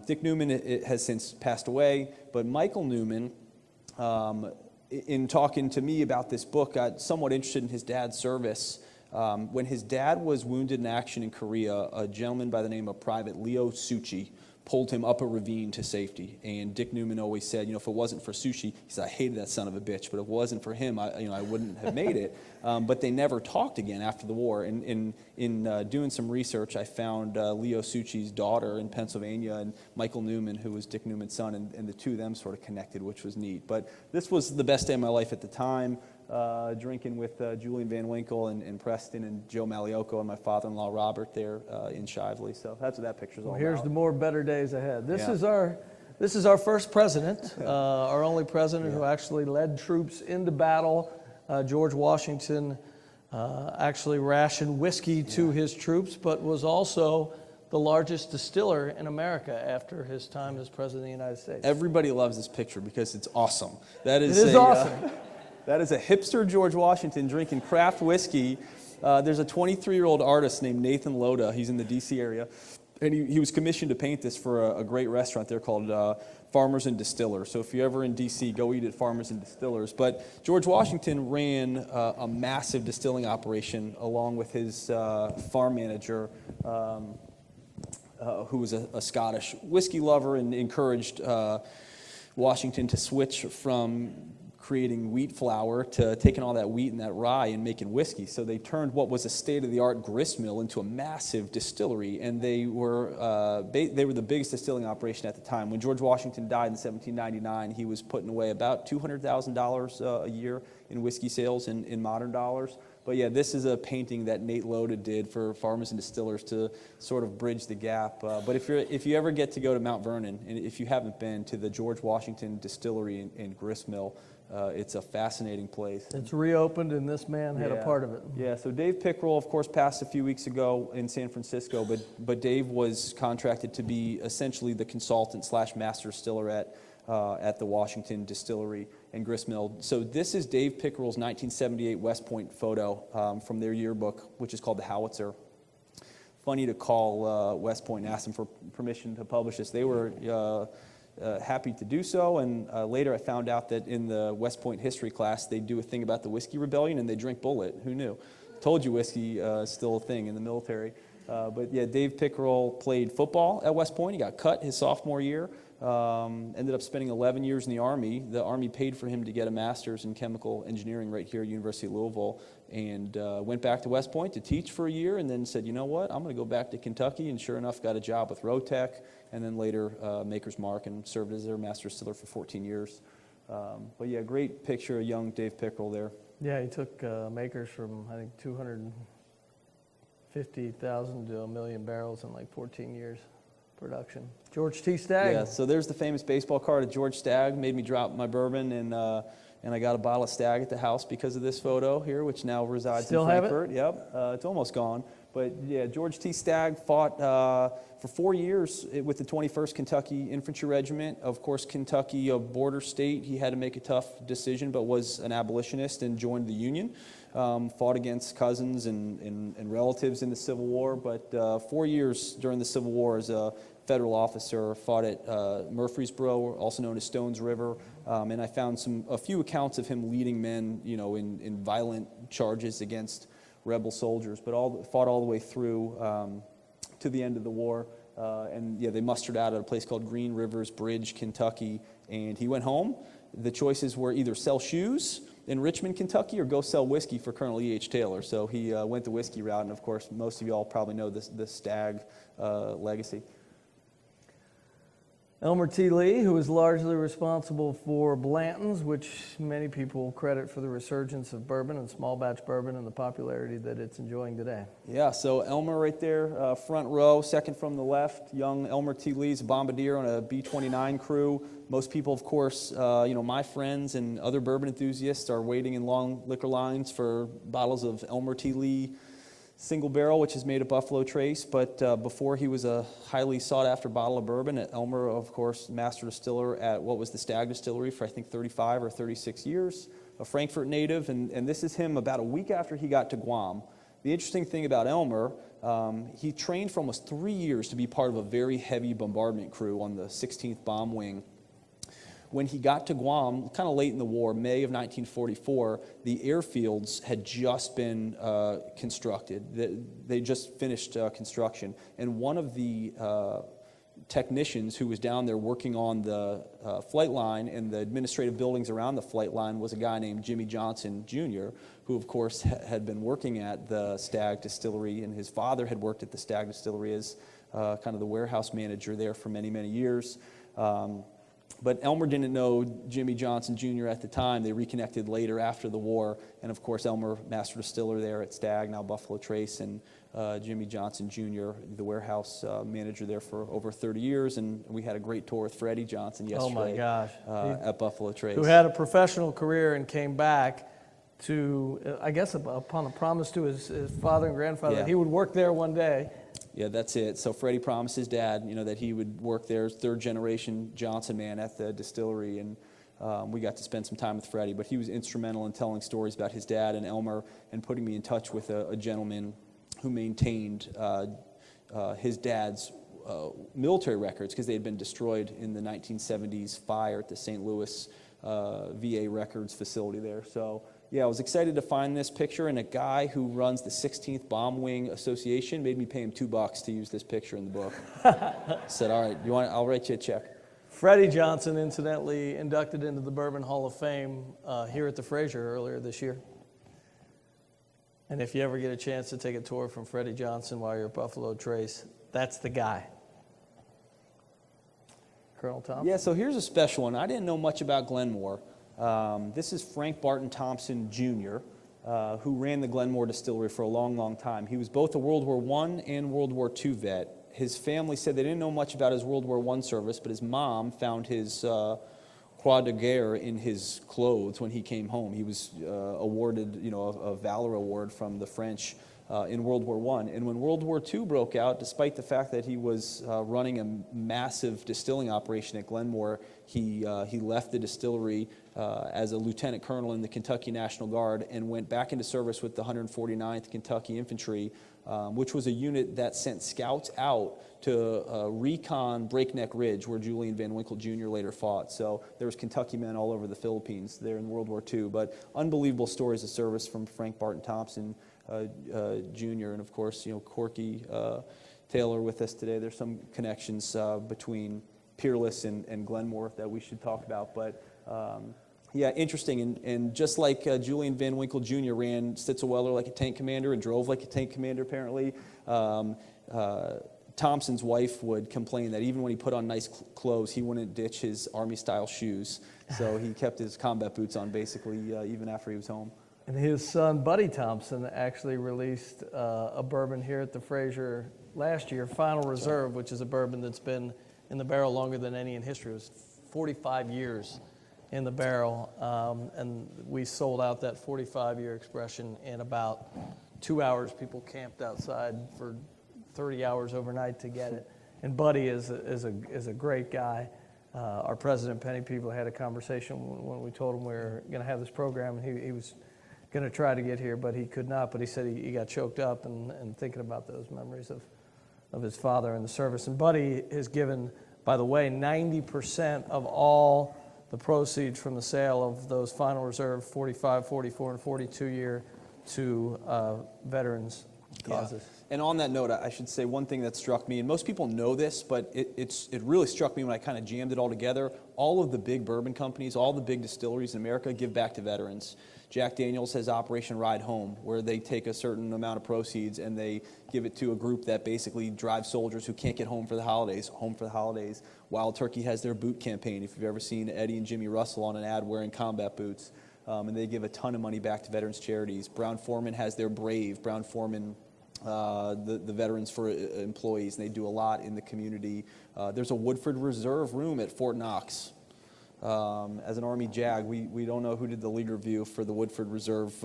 Dick Newman has since passed away, but Michael Newman, in talking to me about this book, got somewhat interested in his dad's service. When his dad was wounded in action in Korea, a gentleman by the name of Private Leo Suchi pulled him up a ravine to safety. And Dick Newman always said, if it wasn't for Sushi, he said, I hated that son of a bitch, but if it wasn't for him, I wouldn't have made it. But they never talked again after the war. In doing some research, I found Leo Suchi's daughter in Pennsylvania and Michael Newman, who was Dick Newman's son, and the two of them sort of connected, which was neat. But this was the best day of my life at the time. Drinking with Julian Van Winkle and Preston and Joe Malioco and my father-in-law Robert there in Shively. So that's what that picture's all Here's about. the more better days ahead. This Yeah. is our first president, our only president who actually led troops into battle. George Washington actually rationed whiskey to his troops, but was also the largest distiller in America after his time as president of the United States. Everybody loves this picture because it's awesome. It is awesome. That is a hipster George Washington drinking craft whiskey. There's a 23-year-old artist named Nathan Loda. He's in the D.C. area. And he was commissioned to paint this for a great restaurant there called Farmers and Distillers. So if you're ever in D.C., go eat at Farmers and Distillers. But George Washington ran a massive distilling operation along with his farm manager, who was a Scottish whiskey lover, and encouraged Washington to switch from creating wheat flour to taking all that wheat and that rye and making whiskey. So they turned what was a state-of-the-art grist mill into a massive distillery, and they were the biggest distilling operation at the time. When George Washington died in 1799, he was putting away about $200,000 a year in whiskey sales in modern dollars. But yeah, this is a painting that Nate Loda did for Farmers and Distillers to sort of bridge the gap. But if you ever get to go to Mount Vernon, and if you haven't been to the George Washington Distillery and Grist Mill, it's a fascinating place. It's reopened, and this man had a part of it. Yeah, so Dave Pickrell, of course, passed a few weeks ago in San Francisco, but Dave was contracted to be essentially the consultant / master distiller at at the Washington Distillery and Grist Mill. So this is Dave Pickerel's 1978 West Point photo from their yearbook, which is called The Howitzer. Funny to call West Point and ask them for permission to publish this. They were happy to do so, and later I found out that in the West Point history class they do a thing about the Whiskey Rebellion and they drink Bullet. Who knew? Told you whiskey is still a thing in the military. But yeah, Dave Pickerel played football at West Point. He got cut his sophomore year. Ended up spending 11 years in the Army. The Army paid for him to get a master's in chemical engineering right here at University of Louisville, and went back to West Point to teach for a year, and then said, you know what, I'm going to go back to Kentucky, and sure enough got a job with Rotec, and then later Maker's Mark, and served as their master distiller for 14 years. But yeah, great picture of young Dave Pickerel there. Yeah, he took Makers from, I think, 250,000 to 1 million barrels in like 14 years. Production. George T. Stagg. Yeah, so there's the famous baseball card of George Stagg. Made me drop my bourbon, and I got a bottle of Stagg at the house because of this photo here, which now resides Still in Frankfurt. have it? Yep, it's almost gone. But yeah, George T. Stagg fought for 4 years with the 21st Kentucky Infantry Regiment. Of course, Kentucky, a border state, he had to make a tough decision, but was an abolitionist and joined the Union. Fought against cousins and relatives in the Civil War, but 4 years during the Civil War as a federal officer, fought at Murfreesboro, also known as Stones River, and I found a few accounts of him leading men, in violent charges against rebel soldiers, but fought all the way through to the end of the war. And yeah, they mustered out at a place called Green Rivers Bridge, Kentucky, and he went home. The choices were either sell shoes in Richmond, Kentucky, or go sell whiskey for Colonel E.H. Taylor. So he went the whiskey route, and of course, most of you all probably know the Stagg legacy. Elmer T. Lee, who is largely responsible for Blanton's, which many people credit for the resurgence of bourbon and small batch bourbon and the popularity that it's enjoying today. Yeah, so Elmer right there, front row, second from the left. Young Elmer T. Lee's a bombardier on a B-29 crew. Most people, of course, my friends and other bourbon enthusiasts are waiting in long liquor lines for bottles of Elmer T. Lee single barrel, which is made of Buffalo Trace, but before he was a highly sought-after bottle of bourbon. Elmer, of course, master distiller at what was the Stagg Distillery for, I think, 35 or 36 years, a Frankfurt native, and this is him about a week after he got to Guam. The interesting thing about Elmer, he trained for almost 3 years to be part of a very heavy bombardment crew on the 16th Bomb Wing. When he got to Guam, kind of late in the war, May of 1944, the airfields had just been constructed. They just finished construction. And one of the technicians who was down there working on the flight line and the administrative buildings around the flight line was a guy named Jimmy Johnson, Jr., who, of course, had been working at the Stagg Distillery, and his father had worked at the Stagg Distillery as kind of the warehouse manager there for many, many years. But Elmer didn't know Jimmy Johnson Jr. at the time. They reconnected later after the war. And of course, Elmer, master distiller there at Stagg, now Buffalo Trace, and Jimmy Johnson Jr., the warehouse manager there for over 30 years. And we had a great tour with Freddie Johnson yesterday. Oh my gosh. At Buffalo Trace. Who had a professional career and came back to, I guess, upon a promise to his father and grandfather, that he would work there one day. Yeah, that's it. So Freddie promised his dad, that he would work there, third-generation Johnson man at the distillery, and we got to spend some time with Freddie. But he was instrumental in telling stories about his dad and Elmer and putting me in touch with a gentleman who maintained his dad's military records because they had been destroyed in the 1970s fire at the St. Louis VA records facility there. So yeah, I was excited to find this picture, and a guy who runs the 16th Bomb Wing Association made me pay him $2 to use this picture in the book. Said, all right, I'll write you a check. Freddie Johnson, incidentally, inducted into the Bourbon Hall of Fame here at the Frazier earlier this year. And if you ever get a chance to take a tour from Freddie Johnson while you're at Buffalo Trace, that's the guy. Colonel Thompson? Yeah, so here's a special one. I didn't know much about Glenmore. This is Frank Barton Thompson, Jr., who ran the Glenmore Distillery for a long, long time. He was both a World War I and World War II vet. His family said they didn't know much about his World War I service, but his mom found his Croix de Guerre in his clothes when he came home. He was awarded, a Valor Award from the French in World War I. And when World War II broke out, despite the fact that he was running a massive distilling operation at Glenmore, He left the distillery as a lieutenant colonel in the Kentucky National Guard and went back into service with the 149th Kentucky Infantry, which was a unit that sent scouts out to recon Breakneck Ridge, where Julian Van Winkle Jr. later fought. So there was Kentucky men all over the Philippines there in World War II. But unbelievable stories of service from Frank Barton Thompson Jr. and, of course, Corky Taylor with us today. There's some connections between Peerless and Glenmore that we should talk about. But yeah, interesting. And just like Julian Van Winkle Jr. ran Stitzelweller like a tank commander and drove like a tank commander, apparently, Thompson's wife would complain that even when he put on nice clothes, he wouldn't ditch his Army-style shoes. So he kept his combat boots on, basically, even after he was home. And his son, Buddy Thompson, actually released a bourbon here at the Frazier last year, Final Reserve, which is a bourbon that's been in the barrel longer than any in history. It was 45 years in the barrel, and we sold out that 45-year expression in about 2 hours. People camped outside for 30 hours overnight to get it. And Buddy is a great guy. Our president, Penny People, had a conversation when we told him we were going to have this program, and he was going to try to get here, but he could not. But he said he got choked up and thinking about those memories of his father in the service. And Buddy has given, by the way, 90% of all the proceeds from the sale of those Final Reserve 45, 44, and 42 year to veterans causes. Yeah. And on that note, I should say one thing that struck me, and most people know this, but it really struck me when I kind of jammed it all together. All of the big bourbon companies, all the big distilleries in America give back to veterans. Jack Daniel's has Operation Ride Home, where they take a certain amount of proceeds and they give it to a group that basically drives soldiers who can't get home for the holidays. Wild Turkey has their boot campaign, if you've ever seen Eddie and Jimmy Russell on an ad wearing combat boots. And they give a ton of money back to veterans charities. Brown-Forman has their Brave. Brown-Forman, the Veterans for Employees, and they do a lot in the community. There's a Woodford Reserve room at Fort Knox. As an Army JAG, we don't know who did the lead review for the Woodford Reserve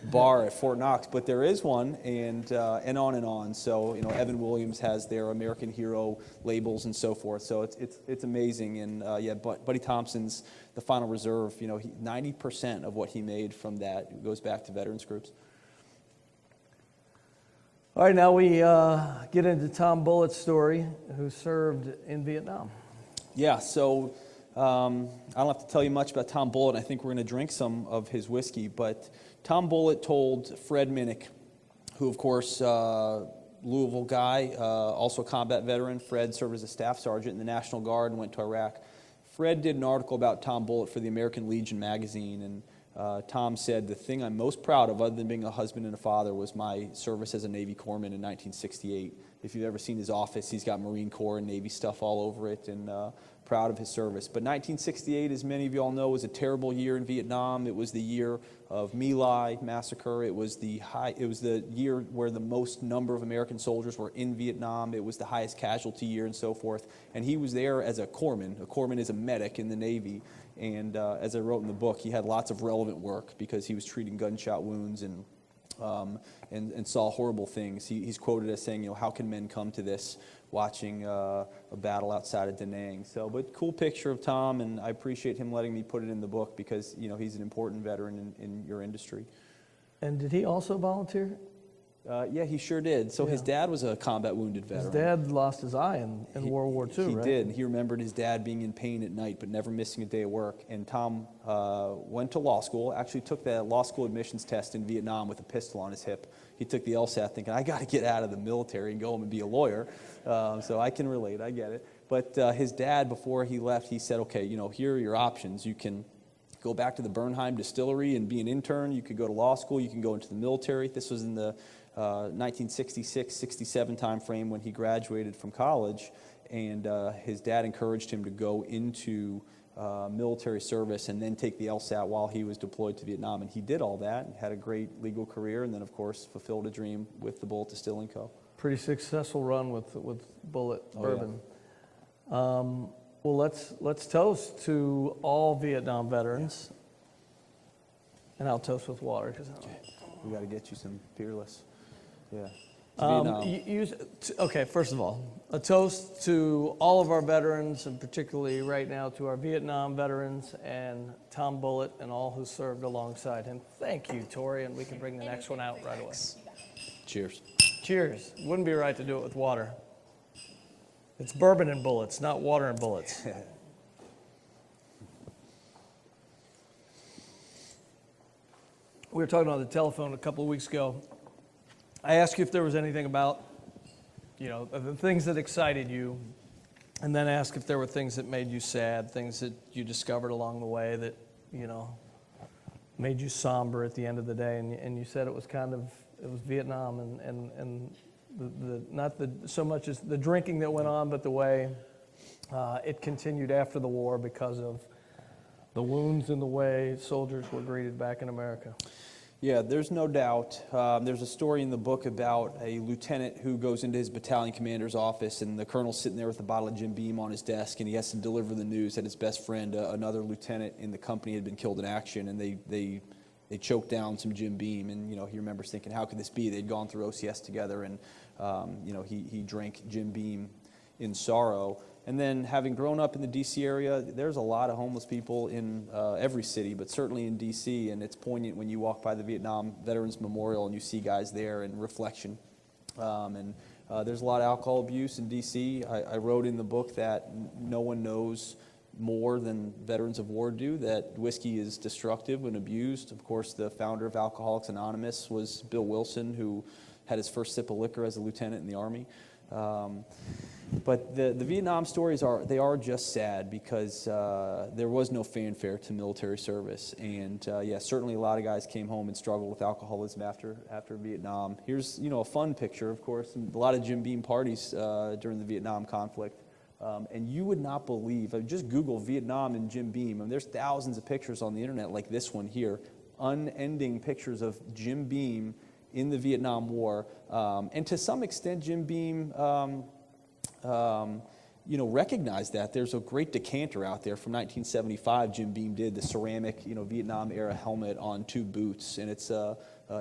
bar at Fort Knox, but there is one, and on and on. So, Evan Williams has their American Hero labels and so forth. So it's amazing. And yeah, Buddy Thompson's the Final Reserve. 90% of what he made from that goes back to veterans groups. All right, now we get into Tom Bullitt's story, who served in Vietnam. Yeah, so I don't have to tell you much about Tom Bullitt. I think we're going to drink some of his whiskey. But Tom Bullitt told Fred Minnick, who, of course, Louisville guy, also a combat veteran. Fred served as a staff sergeant in the National Guard and went to Iraq. Fred did an article about Tom Bullitt for the American Legion magazine, and Tom said, the thing I'm most proud of, other than being a husband and a father, was my service as a Navy corpsman in 1968. If you've ever seen his office, he's got Marine Corps and Navy stuff all over it, and proud of his service. But 1968, as many of you all know, was a terrible year in Vietnam. It was the year of My Lai massacre. It was the year where the most number of American soldiers were in Vietnam. It was the highest casualty year and so forth. And he was there as a corpsman. A corpsman is a medic in the Navy. And as I wrote in the book, he had lots of relevant work because he was treating gunshot wounds and saw horrible things. He's quoted as saying, how can men come to this, watching a battle outside of Da Nang. So, but cool picture of Tom, and I appreciate him letting me put it in the book because, he's an important veteran in your industry. And did he also volunteer? Yeah, he sure did. So Yeah. his dad was a combat wounded veteran. His dad lost his eye in World War II, He right? did. He remembered his dad being in pain at night but never missing a day of work. And Tom went to law school, actually took the law school admissions test in Vietnam with a pistol on his hip. He took the LSAT thinking, I got to get out of the military and go home and be a lawyer. So I can relate. I get it. But his dad, before he left, he said, okay, here are your options. You can go back to the Bernheim distillery and be an intern. You could go to law school. You can go into the military. This was in the 1966-67 time frame when he graduated from college, and his dad encouraged him to go into military service and then take the LSAT while he was deployed to Vietnam, and he did all that and had a great legal career, and then of course fulfilled a dream with the Bullitt Distilling Co. Pretty successful run with Bullitt Bourbon. Yeah. Well, let's toast to all Vietnam veterans, and I'll toast with water because We got to get you some Peerless. Yeah. Vietnam. Okay, first of all, a toast to all of our veterans, and particularly right now to our Vietnam veterans and Tom Bullitt and all who served alongside him. Thank you, Tori, and we can bring the next one out right away. Cheers. Cheers. Wouldn't be right to do it with water. It's bourbon and bullets, not water and bullets. We were talking on the telephone a couple of weeks ago. I asked you if there was anything about, the things that excited you, and then asked if there were things that made you sad, things that you discovered along the way that, made you somber at the end of the day. And you said it was Vietnam and not so much as the drinking that went on, but the way it continued after the war because of the wounds and the way soldiers were greeted back in America. Yeah, there's no doubt. There's a story in the book about a lieutenant who goes into his battalion commander's office, and the colonel's sitting there with a bottle of Jim Beam on his desk, and he has to deliver the news that his best friend, another lieutenant in the company, had been killed in action, and they choked down some Jim Beam. And he remembers thinking, how could this be? They'd gone through OCS together, and he drank Jim Beam in sorrow. And then, having grown up in the D.C. area, there's a lot of homeless people in every city, but certainly in D.C., and it's poignant when you walk by the Vietnam Veterans Memorial and you see guys there in reflection. There's a lot of alcohol abuse in D.C. I wrote in the book that no one knows more than veterans of war do that whiskey is destructive when abused. Of course, the founder of Alcoholics Anonymous was Bill Wilson, who had his first sip of liquor as a lieutenant in the Army. But the Vietnam stories are just sad because there was no fanfare to military service, and certainly a lot of guys came home and struggled with alcoholism after Vietnam. Here's a fun picture, of course, and a lot of Jim Beam parties during the Vietnam conflict, and you would not believe. Just Google Vietnam and Jim Beam, and there's thousands of pictures on the internet like this one here, unending pictures of Jim Beam in the Vietnam War, and to some extent, Jim Beam. Recognize that. There's a great decanter out there from 1975. Jim Beam did the ceramic, Vietnam-era helmet on 2 boots, and it's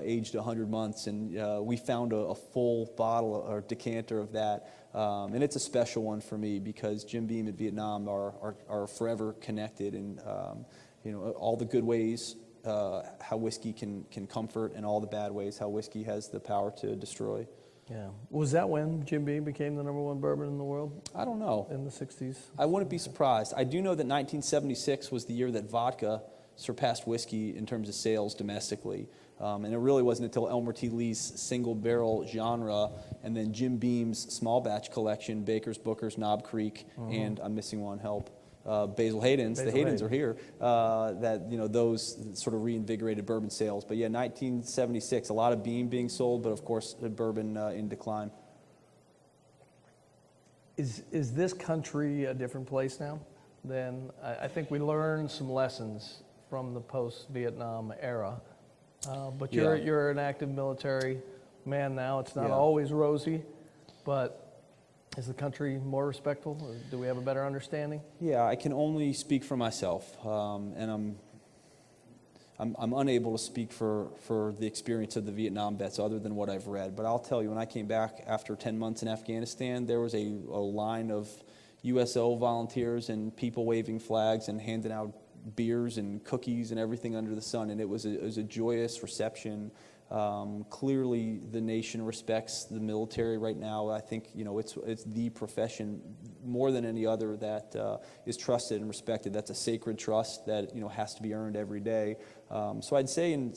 aged 100 months. And we found a full bottle or decanter of that, and it's a special one for me because Jim Beam and Vietnam are forever connected, and all the good ways how whiskey can comfort, and all the bad ways how whiskey has the power to destroy. Yeah. Was that when Jim Beam became the #1 bourbon in the world? I don't know. In the 60s? I wouldn't be surprised. I do know that 1976 was the year that vodka surpassed whiskey in terms of sales domestically. And it really wasn't until Elmer T. Lee's single barrel genre and then Jim Beam's small batch collection, Baker's, Booker's, Knob Creek, and I'm missing one, help. Basil Hayden's, the Haydens are here, that those sort of reinvigorated bourbon sales. But 1976, a lot of Beam being sold, but of course bourbon in decline. Is this country a different place now? Then I think we learned some lessons from the post-Vietnam era. But you're an active military man now. It's not always rosy, but is the country more respectful, or do we have a better understanding? Yeah, I can only speak for myself, and I'm unable to speak for the experience of the Vietnam vets other than what I've read. But I'll tell you, when I came back after 10 months in Afghanistan, there was a line of USO volunteers and people waving flags and handing out beers and cookies and everything under the sun, and it was a joyous reception. Clearly, the nation respects the military right now. I think it's the profession more than any other that is trusted and respected. That's a sacred trust that has to be earned every day. So I'd say in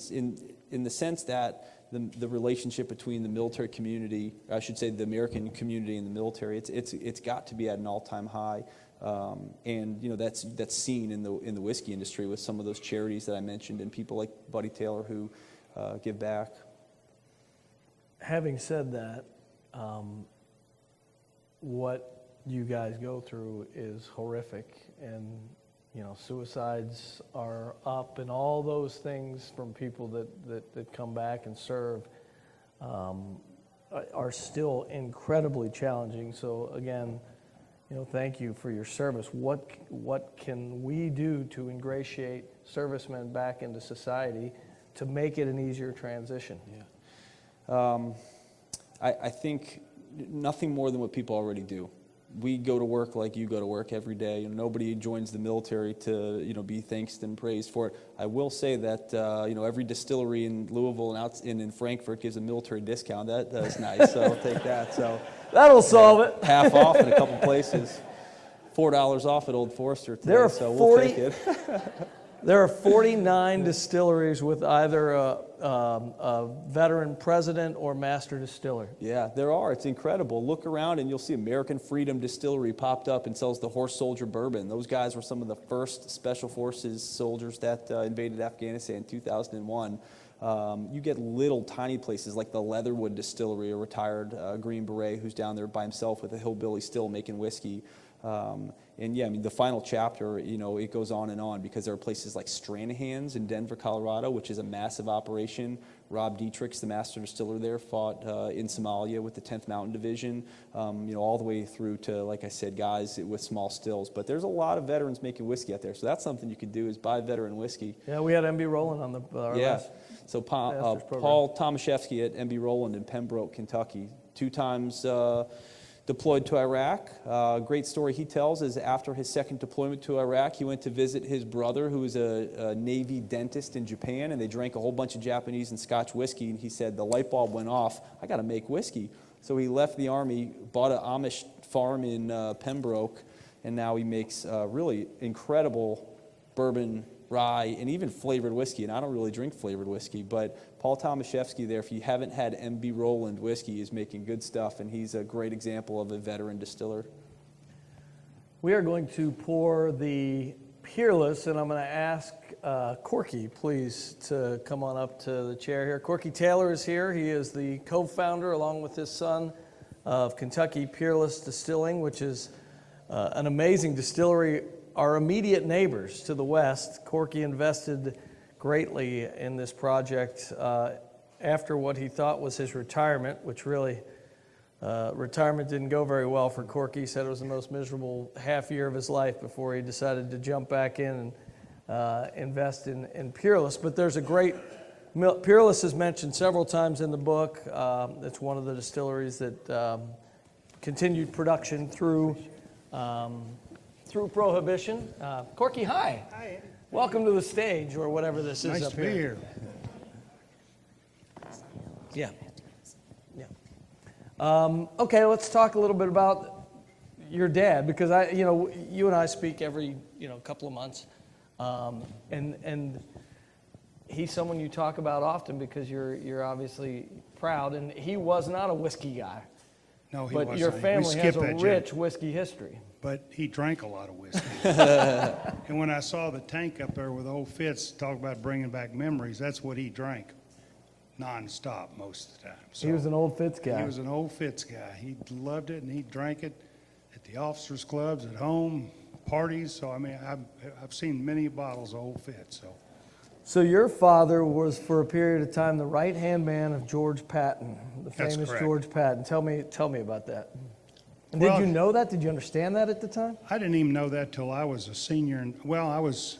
the sense that the relationship between the military community, I should say the American community and the military, it's got to be at an all-time high. And that's seen in the whiskey industry with some of those charities that I mentioned and people like Buddy Taylor who give back. Having said that, what you guys go through is horrific, and suicides are up, and all those things from people that come back and serve are still incredibly challenging. So again, thank you for your service. What can we do to ingratiate servicemen back into society to make it an easier transition? Yeah. I think nothing more than what people already do. We go to work like you go to work every day, and nobody joins the military to, be thanked and praised for it. I will say that, every distillery in Louisville and in Frankfurt gives a military discount. That's nice, so I'll take that. So That'll solve it. half off in a couple places, $4 off at Old Forester today, so we'll take it. There are 49 distilleries with either a veteran president or master distiller. Yeah, there are. It's incredible. Look around and you'll see American Freedom Distillery popped up and sells the Horse Soldier bourbon. Those guys were some of the first Special Forces soldiers that invaded Afghanistan in 2001. You get little tiny places like the Leatherwood Distillery, a retired Green Beret who's down there by himself with a hillbilly still making whiskey. And yeah, I mean, the final chapter, it goes on and on because there are places like Stranahan's in Denver, Colorado, which is a massive operation. Rob Dietrich's the master distiller there, fought in Somalia with the 10th Mountain Division, all the way through to, like I said, guys with small stills. But there's a lot of veterans making whiskey out there, so that's something you could do is buy veteran whiskey. Yeah, we had MB Rowland on the last. So Paul Tomaszewski at MB Rowland in Pembroke, Kentucky, 2 times deployed to Iraq. Great story he tells is after his second deployment to Iraq, he went to visit his brother, who was a Navy dentist in Japan, and they drank a whole bunch of Japanese and Scotch whiskey, and he said, the light bulb went off, I got to make whiskey. So he left the Army, bought an Amish farm in Pembroke, and now he makes really incredible bourbon, rye, and even flavored whiskey. And I don't really drink flavored whiskey, but Paul Tomaszewski there, if you haven't had MB Rowland whiskey, is making good stuff, and he's a great example of a veteran distiller. We are going to pour the Peerless, and I'm going to ask Corky, please, to come on up to the chair here. Corky Taylor is here. He is the co-founder, along with his son, of Kentucky Peerless Distilling, which is an amazing distillery. Our immediate neighbors to the west, Corky invested greatly in this project after what he thought was his retirement, which really, retirement didn't go very well for Corky. He said it was the most miserable half year of his life before he decided to jump back in and invest in Peerless. But there's a great, Peerless is mentioned several times in the book. It's one of the distilleries that continued production through Prohibition. Corky, hi. Hi. Welcome to the stage, or whatever this is Nice up to be here. Yeah. Okay, let's talk a little bit about your dad, because you and I speak every couple of months, and he's someone you talk about often because you're obviously proud, and he was not a whiskey guy. No, he but wasn't. your We family has skipped a that, rich Jim. whiskey history. But he drank a lot of whiskey. And when I saw the tank up there with old Fitz talk about bringing back memories, that's what he drank nonstop most of the time. So He was an old Fitz guy. He was an old Fitz guy. He loved it, and he drank it at the officers' clubs, at home, parties. So, I mean, I've seen many bottles of old Fitz. So your father was, for a period of time, the right-hand man of George Patton, the That's famous correct. George Patton. Tell me about that. And Well, did you know that? Did you understand that at the time? I didn't even know that till I was a senior. I was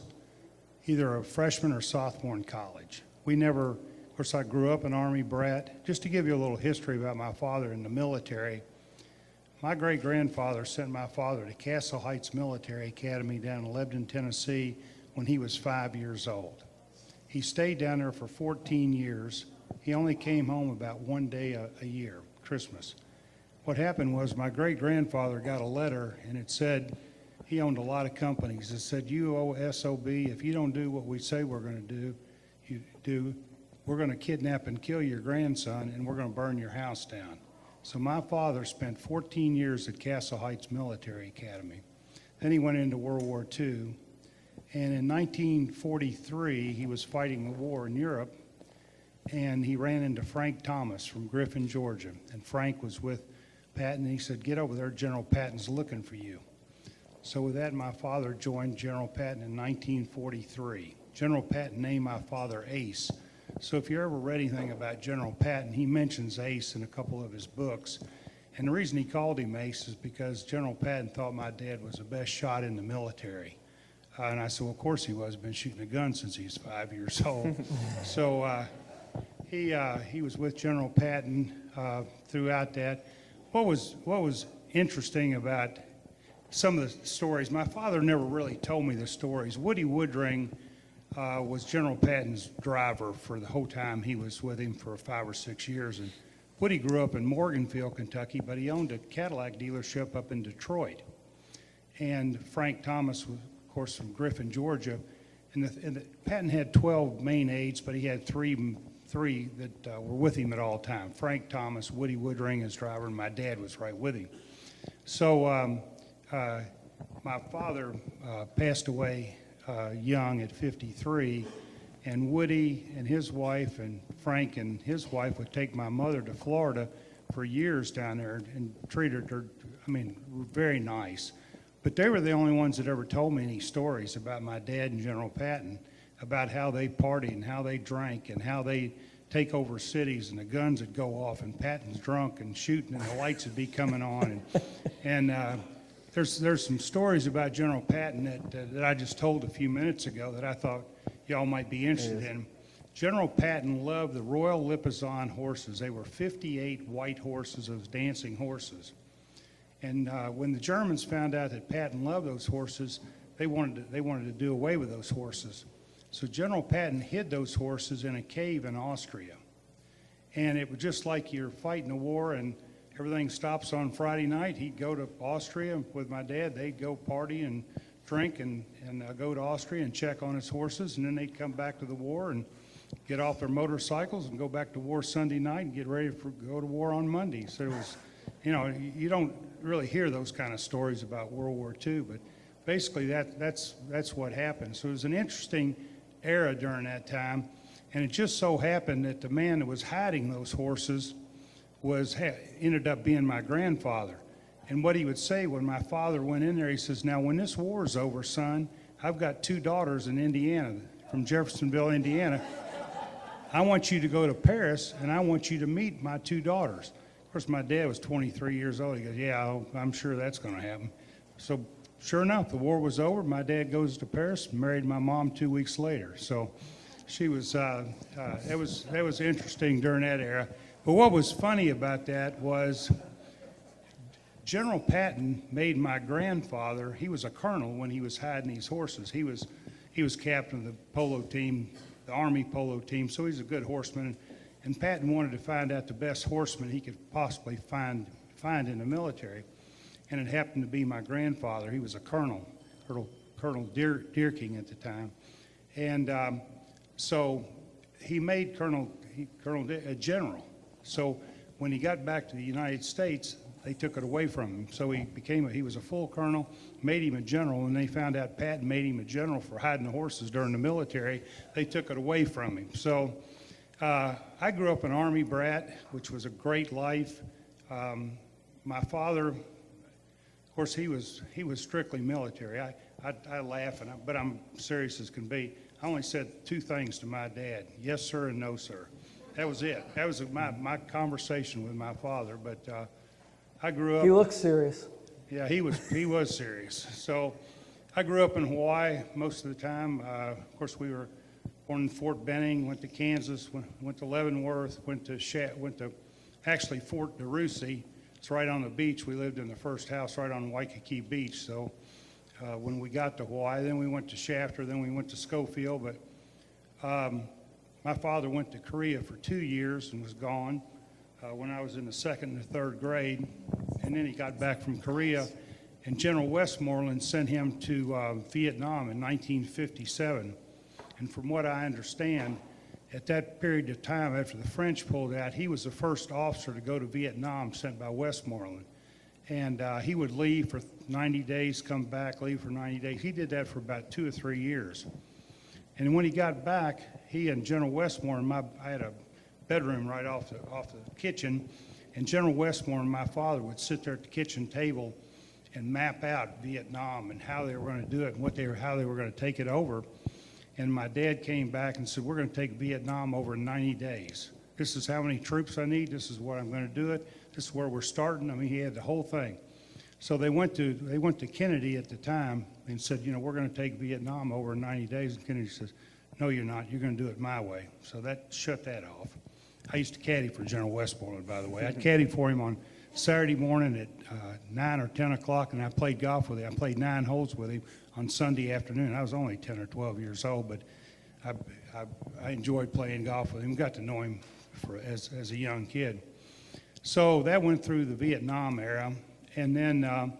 either a freshman or sophomore in college. Of course, I grew up an Army brat. Just to give you a little history about my father in the military, my great-grandfather sent my father to Castle Heights Military Academy down in Lebanon, Tennessee, when he was 5 years old. He stayed down there for 14 years. He only came home about one day a year, Christmas. What happened was my great-grandfather got a letter, and it said he owned a lot of companies. It said, you SOB, if you don't do what we say we're going to do, we're going to kidnap and kill your grandson, and we're going to burn your house down. So my father spent 14 years at Castle Heights Military Academy. Then he went into World War II. And in 1943, he was fighting a war in Europe, and he ran into Frank Thomas from Griffin, Georgia. And Frank was with Patton, and he said, get over there, General Patton's looking for you. So with that, my father joined General Patton in 1943. General Patton named my father Ace. So if you ever read anything about General Patton, he mentions Ace in a couple of his books. And the reason he called him Ace is because General Patton thought my dad was the best shot in the military. And I said, well, of course he was. Been shooting a gun since he was 5 years old. So he was with General Patton throughout that. What was interesting about some of the stories, my father never really told me the stories. Woody Woodring was General Patton's driver for the whole time he was with him for 5 or 6 years. And Woody grew up in Morganfield, Kentucky, but he owned a Cadillac dealership up in Detroit. And Frank Thomas was, of course, from Griffin, Georgia. And Patton had 12 main aides, but he had three that were with him at all times. Frank Thomas, Woody Woodring, his driver, and my dad was right with him. So my father passed away young at 53, and Woody and his wife and Frank and his wife would take my mother to Florida for years down there and treated her, very nice. But they were the only ones that ever told me any stories about my dad and General Patton, about how they partied and how they drank and how they take over cities and the guns would go off and Patton's drunk and shooting and the lights would be coming on. And there's some stories about General Patton that I just told a few minutes ago that I thought y'all might be interested in. General Patton loved the Royal Lipizzan horses. They were 58 white horses, those dancing horses. And when the Germans found out that Patton loved those horses, they wanted to do away with those horses. So General Patton hid those horses in a cave in Austria. And it was just like you're fighting a war and everything stops on Friday night. He'd go to Austria with my dad. They'd go party and drink and go to Austria and check on his horses. And then they'd come back to the war and get off their motorcycles and go back to war Sunday night and get ready to go to war on Monday. So it was, you don't really hear those kind of stories about World War II, but basically that's what happened. So it was an interesting era during that time, and it just so happened that the man that was hiding those horses ended up being my grandfather. And what he would say when my father went in there, he says, "Now when this war's over, son, I've got 2 daughters in Indiana, from Jeffersonville, Indiana. I want you to go to Paris, and I want you to meet my 2 daughters." Of course, my dad was 23 years old. He goes, "Yeah, I'm sure that's going to happen." So sure enough, the war was over. My dad goes to Paris, married my mom 2 weeks later. So she was, that was interesting during that era. But what was funny about that was General Patton made my grandfather, he was a colonel when he was hiding these horses. He was captain of the polo team, the Army polo team, so he's a good horseman. And Patton wanted to find out the best horseman he could possibly find in the military. And it happened to be my grandfather. He was a colonel, Colonel Deerking at the time. And so he made a general. So when he got back to the United States, they took it away from him. So he was a full colonel, made him a general, and they found out Patton made him a general for hiding the horses during the military. They took it away from him. So I grew up an Army brat, which was a great life. My father, of course, he was strictly military. I laugh, but I'm serious as can be. I only said 2 things to my dad: yes, sir, and no, sir. That was it. That was my conversation with my father. But I grew up. He looks serious. Yeah, he was serious. So I grew up in Hawaii most of the time. Of course, we were born in Fort Benning, went to Kansas, went to Leavenworth, went to actually Fort DeRussy. It's right on the beach. We lived in the first house right on Waikiki Beach. So when we got to Hawaii, then we went to Shafter, then we went to Schofield. But my father went to Korea for 2 years and was gone when I was in the 2nd and 3rd grade. And then he got back from Korea, and General Westmoreland sent him to Vietnam in 1957. And from what I understand, at that period of time after the French pulled out, he was the first officer to go to Vietnam sent by Westmoreland. And he would leave for 90 days, come back, leave for 90 days. He did that for about 2 or 3 years. And when he got back, he and General Westmoreland, I had a bedroom right off the kitchen, and General Westmoreland, my father, would sit there at the kitchen table and map out Vietnam and how they were going to do it and how they were going to take it over. And my dad came back and said, "We're going to take Vietnam over in 90 days. This is how many troops I need. This is what I'm going to do it. This is where we're starting." I mean, he had the whole thing. So they went to Kennedy at the time and said, "We're going to take Vietnam over in 90 days." And Kennedy says, "No, you're not. You're going to do it my way." So that shut that off. I used to caddy for General Westmoreland, by the way. I'd caddy for him on Saturday morning at 9 or 10 o'clock, and I played golf with him. I played 9 holes with him on Sunday afternoon. I was only 10 or 12 years old, but I enjoyed playing golf with him. Got to know him as a young kid. So that went through the Vietnam era, and then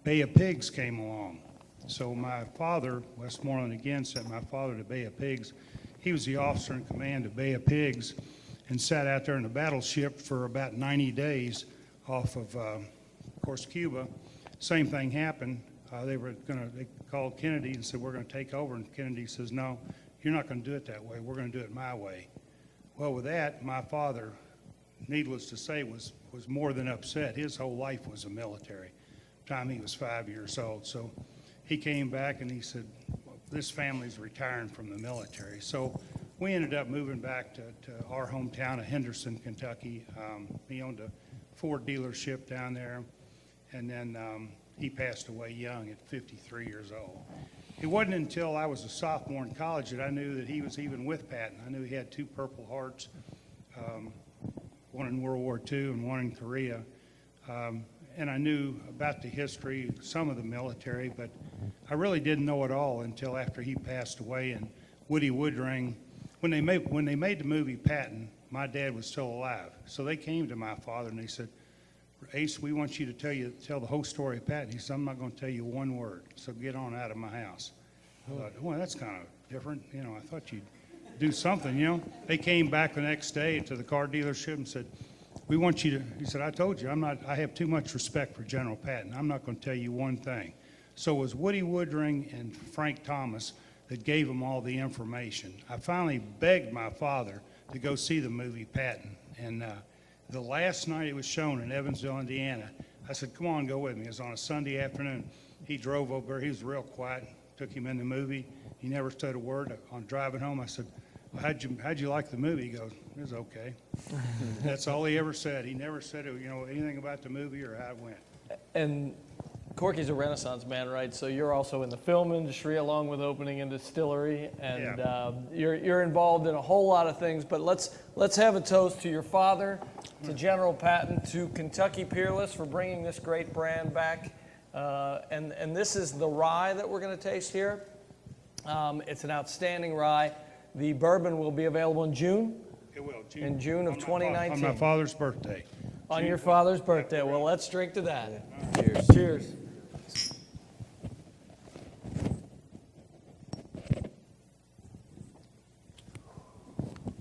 Bay of Pigs came along. So my father, Westmoreland again, sent my father to Bay of Pigs. He was the officer in command of Bay of Pigs and sat out there in the battleship for about 90 days off of course, Cuba. Same thing happened. They called Kennedy and said, we're going to take over. And Kennedy says, no, you're not going to do it that way. We're going to do it my way. Well, with that, my father, needless to say, was more than upset. His whole life was the military. Time he was 5 years old. So he came back and he said, this family's retiring from the military. So we ended up moving back to our hometown of Henderson, Kentucky. He owned a Ford dealership down there, and then he passed away young at 53 years old. It wasn't until I was a sophomore in college that I knew that he was even with Patton. I knew he had 2 Purple Hearts, one in World War II and one in Korea. And I knew about the history, some of the military, but I really didn't know it all until after he passed away. And Woody Woodring, when they made the movie Patton, my dad was still alive. So they came to my father and they said, Ace, we want you to tell the whole story of Patton. He said, I'm not going to tell you one word, so get on out of my house. I thought, well, that's kind of different. I thought you'd do something, They came back the next day to the car dealership and said, we want you to, he said, I told you, I have too much respect for General Patton. I'm not going to tell you one thing. So it was Woody Woodring and Frank Thomas that gave him all the information. I finally begged my father to go see the movie Patton. And the last night it was shown in Evansville, Indiana, I said, come on, go with me. It was on a Sunday afternoon. He drove over. He was real quiet. Took him in the movie. He never said a word. On driving home, I said, well, how'd you like the movie? He goes, it was okay. That's all he ever said. He never said anything about the movie or how it went. And Corky's a Renaissance man, right? So you're also in the film industry along with opening a distillery, and you're involved in a whole lot of things. But let's have a toast to your father, to General Patton, to Kentucky Peerless for bringing this great brand back. And this is the rye that we're going to taste here. It's an outstanding rye. The bourbon will be available in June. It will. In June of 2019. On my father's birthday. On your father's birthday. Well, let's drink to that. Cheers. Cheers.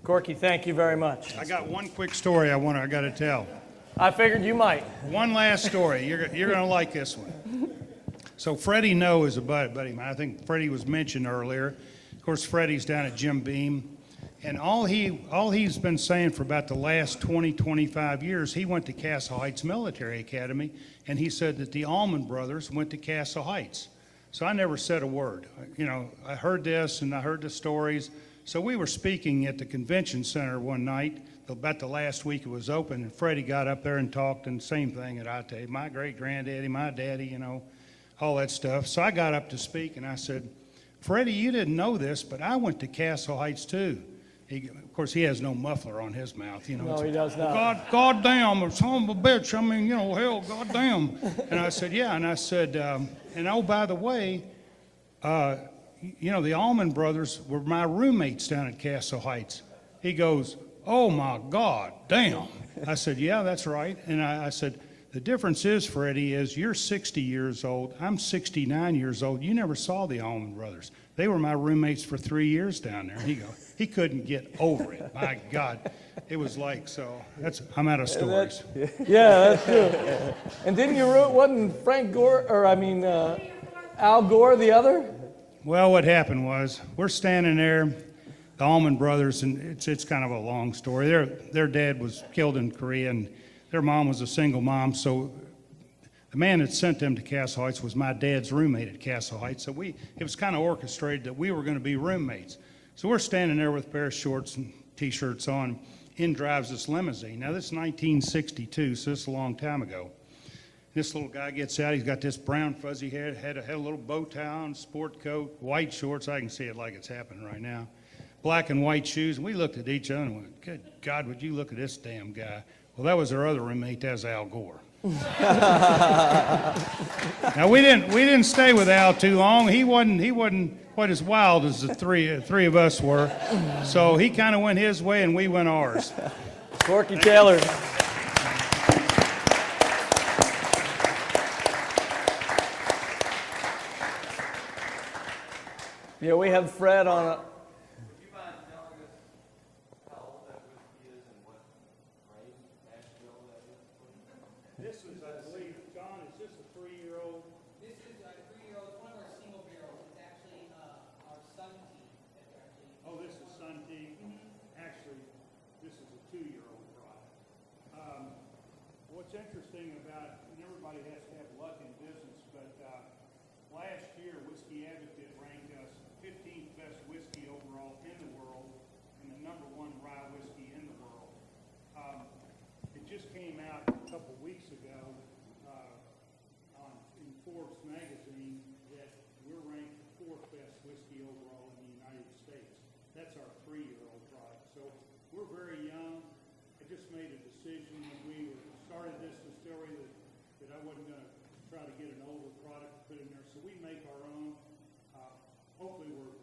Corky, thank you very much. I got one quick story I got to tell. I figured you might. One last story. You're going to like this one. So Freddie Noe is a buddy of mine. I think Freddie was mentioned earlier. Of course, Freddie's down at Jim Beam. And all he's been saying for about the last 20, 25 years, he went to Castle Heights Military Academy, and he said that the Allman Brothers went to Castle Heights. So I never said a word. I heard this and I heard the stories. So we were speaking at the convention center one night, about the last week it was open, and Freddie got up there and talked, and same thing that I tell you, my great-granddaddy, my daddy, all that stuff. So I got up to speak, and I said, Freddie, you didn't know this, but I went to Castle Heights too. Of course, he has no muffler on his mouth. No, he does not. God damn, son of a bitch. I mean, hell, God damn. And I said, yeah. And I said, and oh, by the way, the Allman Brothers were my roommates down at Castle Heights. He goes, oh, my God, damn. I said, yeah, that's right. And I said, the difference is, Freddie, is you're 60 years old. I'm 69 years old. You never saw the Allman Brothers. They were my roommates for 3 years down there. He couldn't get over it. My God. It was like, I'm out of stories. Yeah, that's true. And didn't you wasn't Frank Gore, Al Gore the other? Well, what happened was, we're standing there, the Allman Brothers, and it's kind of a long story. Their dad was killed in Korea, and their mom was a single mom, so the man that sent them to Castle Heights was my dad's roommate at Castle Heights. So it was kind of orchestrated that we were going to be roommates. So we're standing there with a pair of shorts and T-shirts on. In drives this limousine. Now, this is 1962, so this is a long time ago. This little guy gets out. He's got this brown fuzzy hair, had a little bow tie on, sport coat, white shorts. I can see it like it's happening right now. black and white shoes, and we looked at each other and went, good God, would you look at this damn guy? Well, that was our other roommate, that was Al Gore. Now, we didn't stay with Al too long. He wasn't quite as wild as the three of us were. So he kind of went his way and we went ours. Corky Taylor. Yeah, we have Fred on a. This is, I believe, John, is this a 3-year-old? This is a 3-year-old. It's one of our single barrels. It's actually our Sun tea. Oh, this is Sun Tea. Actually, this is a 2-year-old product. What's interesting about, and everybody has to have luck in business, but last year, Whiskey Advocate ranked us 15th best whiskey overall in the world and the #1 rye whiskey in the world. It just came out a couple weeks ago in Forbes magazine that we're ranked the 4th best whiskey overall in the United States. That's our 3-year-old product. So we're very young. I just made a decision when we started this distillery that I wasn't going to try to get an older product to put in there. So we make our own. Hopefully we're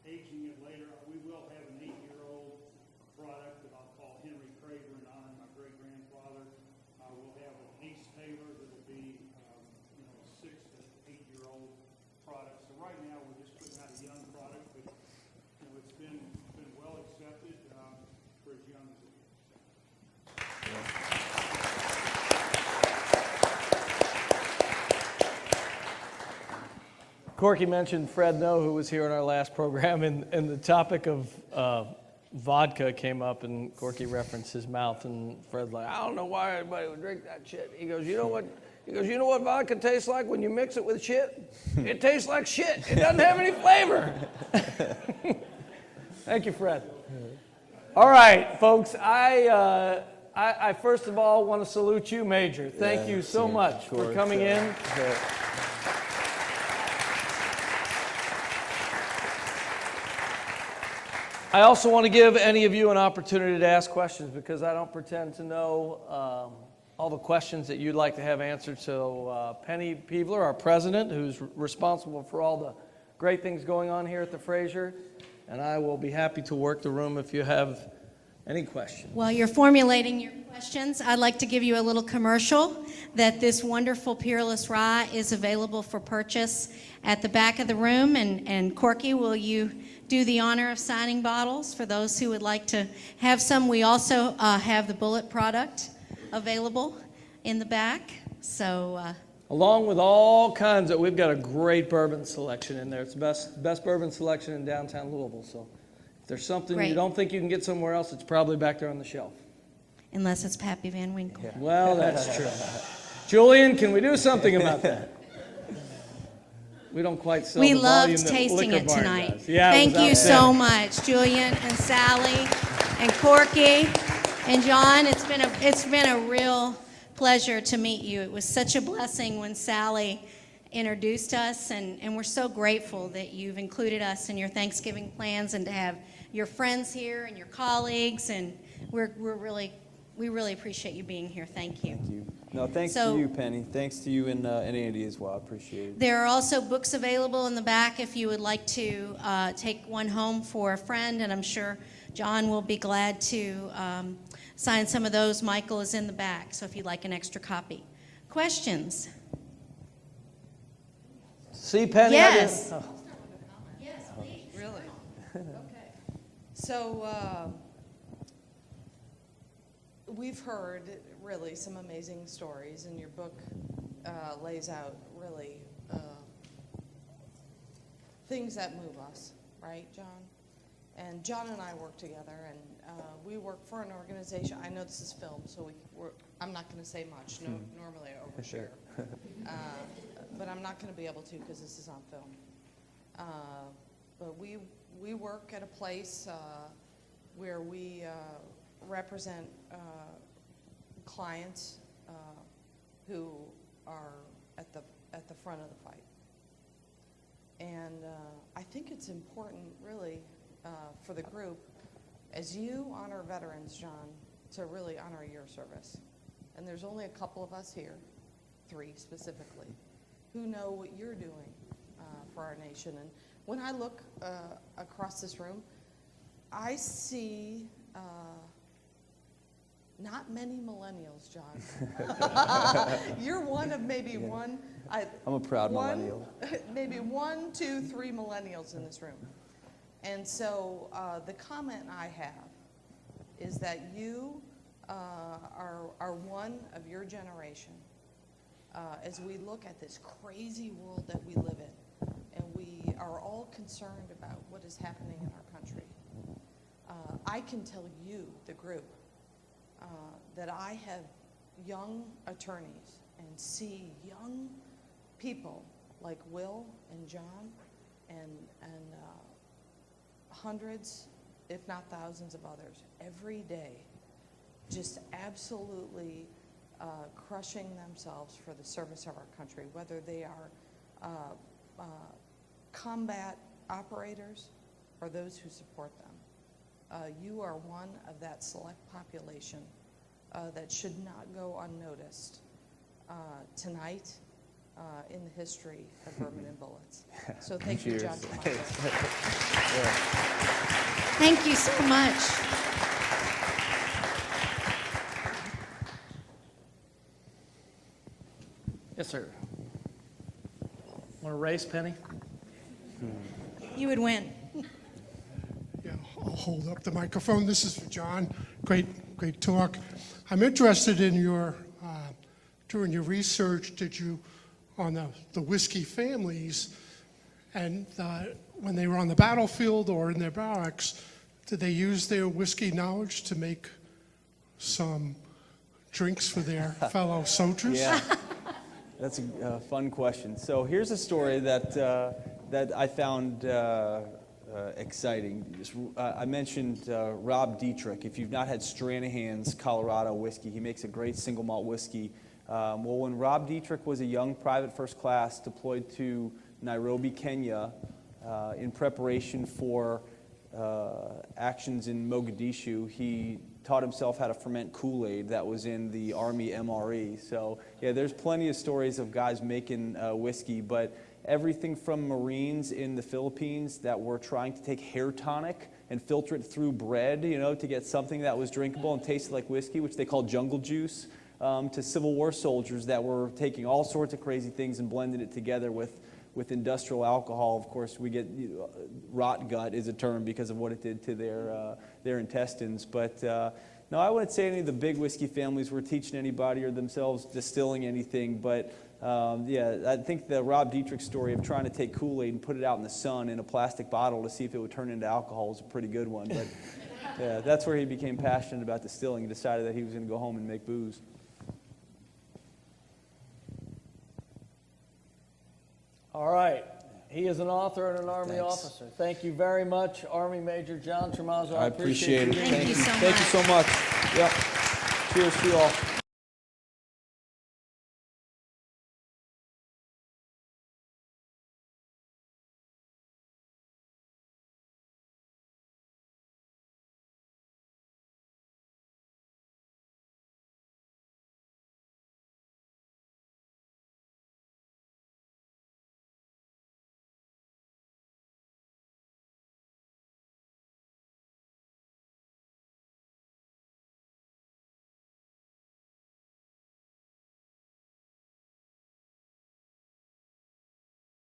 aging it later. We will have an 8-year-old product that I'll call Henry Craver in honor of my great-grandfather. We'll have an Ace Taylor that'll be a 6 to 8-year-old product. So right now we're just putting out a young product, but it's been well accepted for as young as it is. Corky mentioned Fred Noe, who was here in our last program, and the topic of vodka came up, and Corky referenced his mouth, and Fred's like, I don't know why anybody would drink that shit. He goes, you know what? He goes, you know what vodka tastes like when you mix it with shit? It tastes like shit. It doesn't have any flavor. Thank you, Fred. All right, folks. I first of all want to salute you, Major. Thank you so much for coming in. I also want to give any of you an opportunity to ask questions because I don't pretend to know all the questions that you'd like to have answered. So Penny Peevler, our president, who's responsible for all the great things going on here at the Frazier, and I will be happy to work the room if you have any questions. While you're formulating your questions, I'd like to give you a little commercial that this wonderful Peerless Rye is available for purchase at the back of the room. And Corky, will you do the honor of signing bottles for those who would like to have some? We also have the Bullet product available in the back. So, along with all kinds of, we've got a great bourbon selection in there. It's the best bourbon selection in downtown Louisville. So if there's something Great. you don't think you can get somewhere else, it's probably back there on the shelf. unless it's Pappy Van Winkle. Yeah. Well, that's true. Julian, can we do something about that? We don't quite sell We the volume loved that tasting Liquor it Barn tonight. does. Yeah, Thank you so outstanding. much, Julian and Sally and Corky and John. It's been a real pleasure to meet you. It was such a blessing when Sally introduced us, and we're so grateful that you've included us in your Thanksgiving plans and to have your friends here and your colleagues, and we really appreciate you being here. Thank you. Thank you. No, thanks So- to you, Penny. Thanks to you and Andy as well. I appreciate it. There are also books available in the back if you would like to take one home for a friend, and I'm sure John will be glad to sign some of those. Michael is in the back, so if you'd like an extra copy. Questions? See, Penny? Yes. Yes, please. Really? Okay. So, we've heard really some amazing stories, and your book lays out really things that move us, right, John? And John and I work together, and we work for an organization. I know this is film, so I'm not going to say much. No, normally I overshare. But I'm not going to be able to because this is on film. But we work at a place where we represent clients who are at the front of the fight. And I think it's important, really, for the group, as you honor veterans, John, to really honor your service. And there's only a couple of us here, 3 specifically, who know what you're doing for our nation. And when I look across this room, I see not many millennials, John. You're one of maybe one. I'm a proud millennial. Maybe 1, 2, 3 millennials in this room. And so the comment I have is that you are one of your generation as we look at this crazy world that we live in, and we are all concerned about what is happening in our country. I can tell you, the group, that I have young attorneys and see young people like Will and John and hundreds, if not thousands of others, every day, just absolutely crushing themselves for the service of our country, whether they are combat operators or those who support them. You are one of that select population that should not go unnoticed tonight in the history of Bourbon and Bullets. So thank you, John Tramazzo. Thank you so much. Yes, sir. Want to race, Penny? You would win. Yeah, I'll hold up the microphone. This is for John. Great talk. I'm interested in your, during your research, on the whiskey families, and when they were on the battlefield or in their barracks, did they use their whiskey knowledge to make some drinks for their fellow soldiers? Yeah, that's a fun question. So here's a story that I found exciting. I mentioned Rob Dietrich. If you've not had Stranahan's Colorado whiskey, he makes a great single malt whiskey. Well, when Rob Dietrich was a young private first class deployed to Nairobi, Kenya, in preparation for actions in Mogadishu, he taught himself how to ferment Kool-Aid that was in the Army MRE. So, yeah, there's plenty of stories of guys making whiskey, but everything from Marines in the Philippines that were trying to take hair tonic and filter it through bread, to get something that was drinkable and tasted like whiskey, which they called jungle juice, to Civil War soldiers that were taking all sorts of crazy things and blending it together with industrial alcohol. Of course, we get rot gut is a term because of what it did to their intestines. But no, I wouldn't say any of the big whiskey families were teaching anybody or themselves distilling anything. But yeah, I think the Rob Dietrich story of trying to take Kool-Aid and put it out in the sun in a plastic bottle to see if it would turn into alcohol was a pretty good one. But yeah, that's where he became passionate about distilling and decided that he was going to go home and make booze. All right. He is an author and an Army officer. Thank you very much, Army Major John Tremazzo. I appreciate it. Thank you so much. Thank you so much. Yep. Cheers to you all.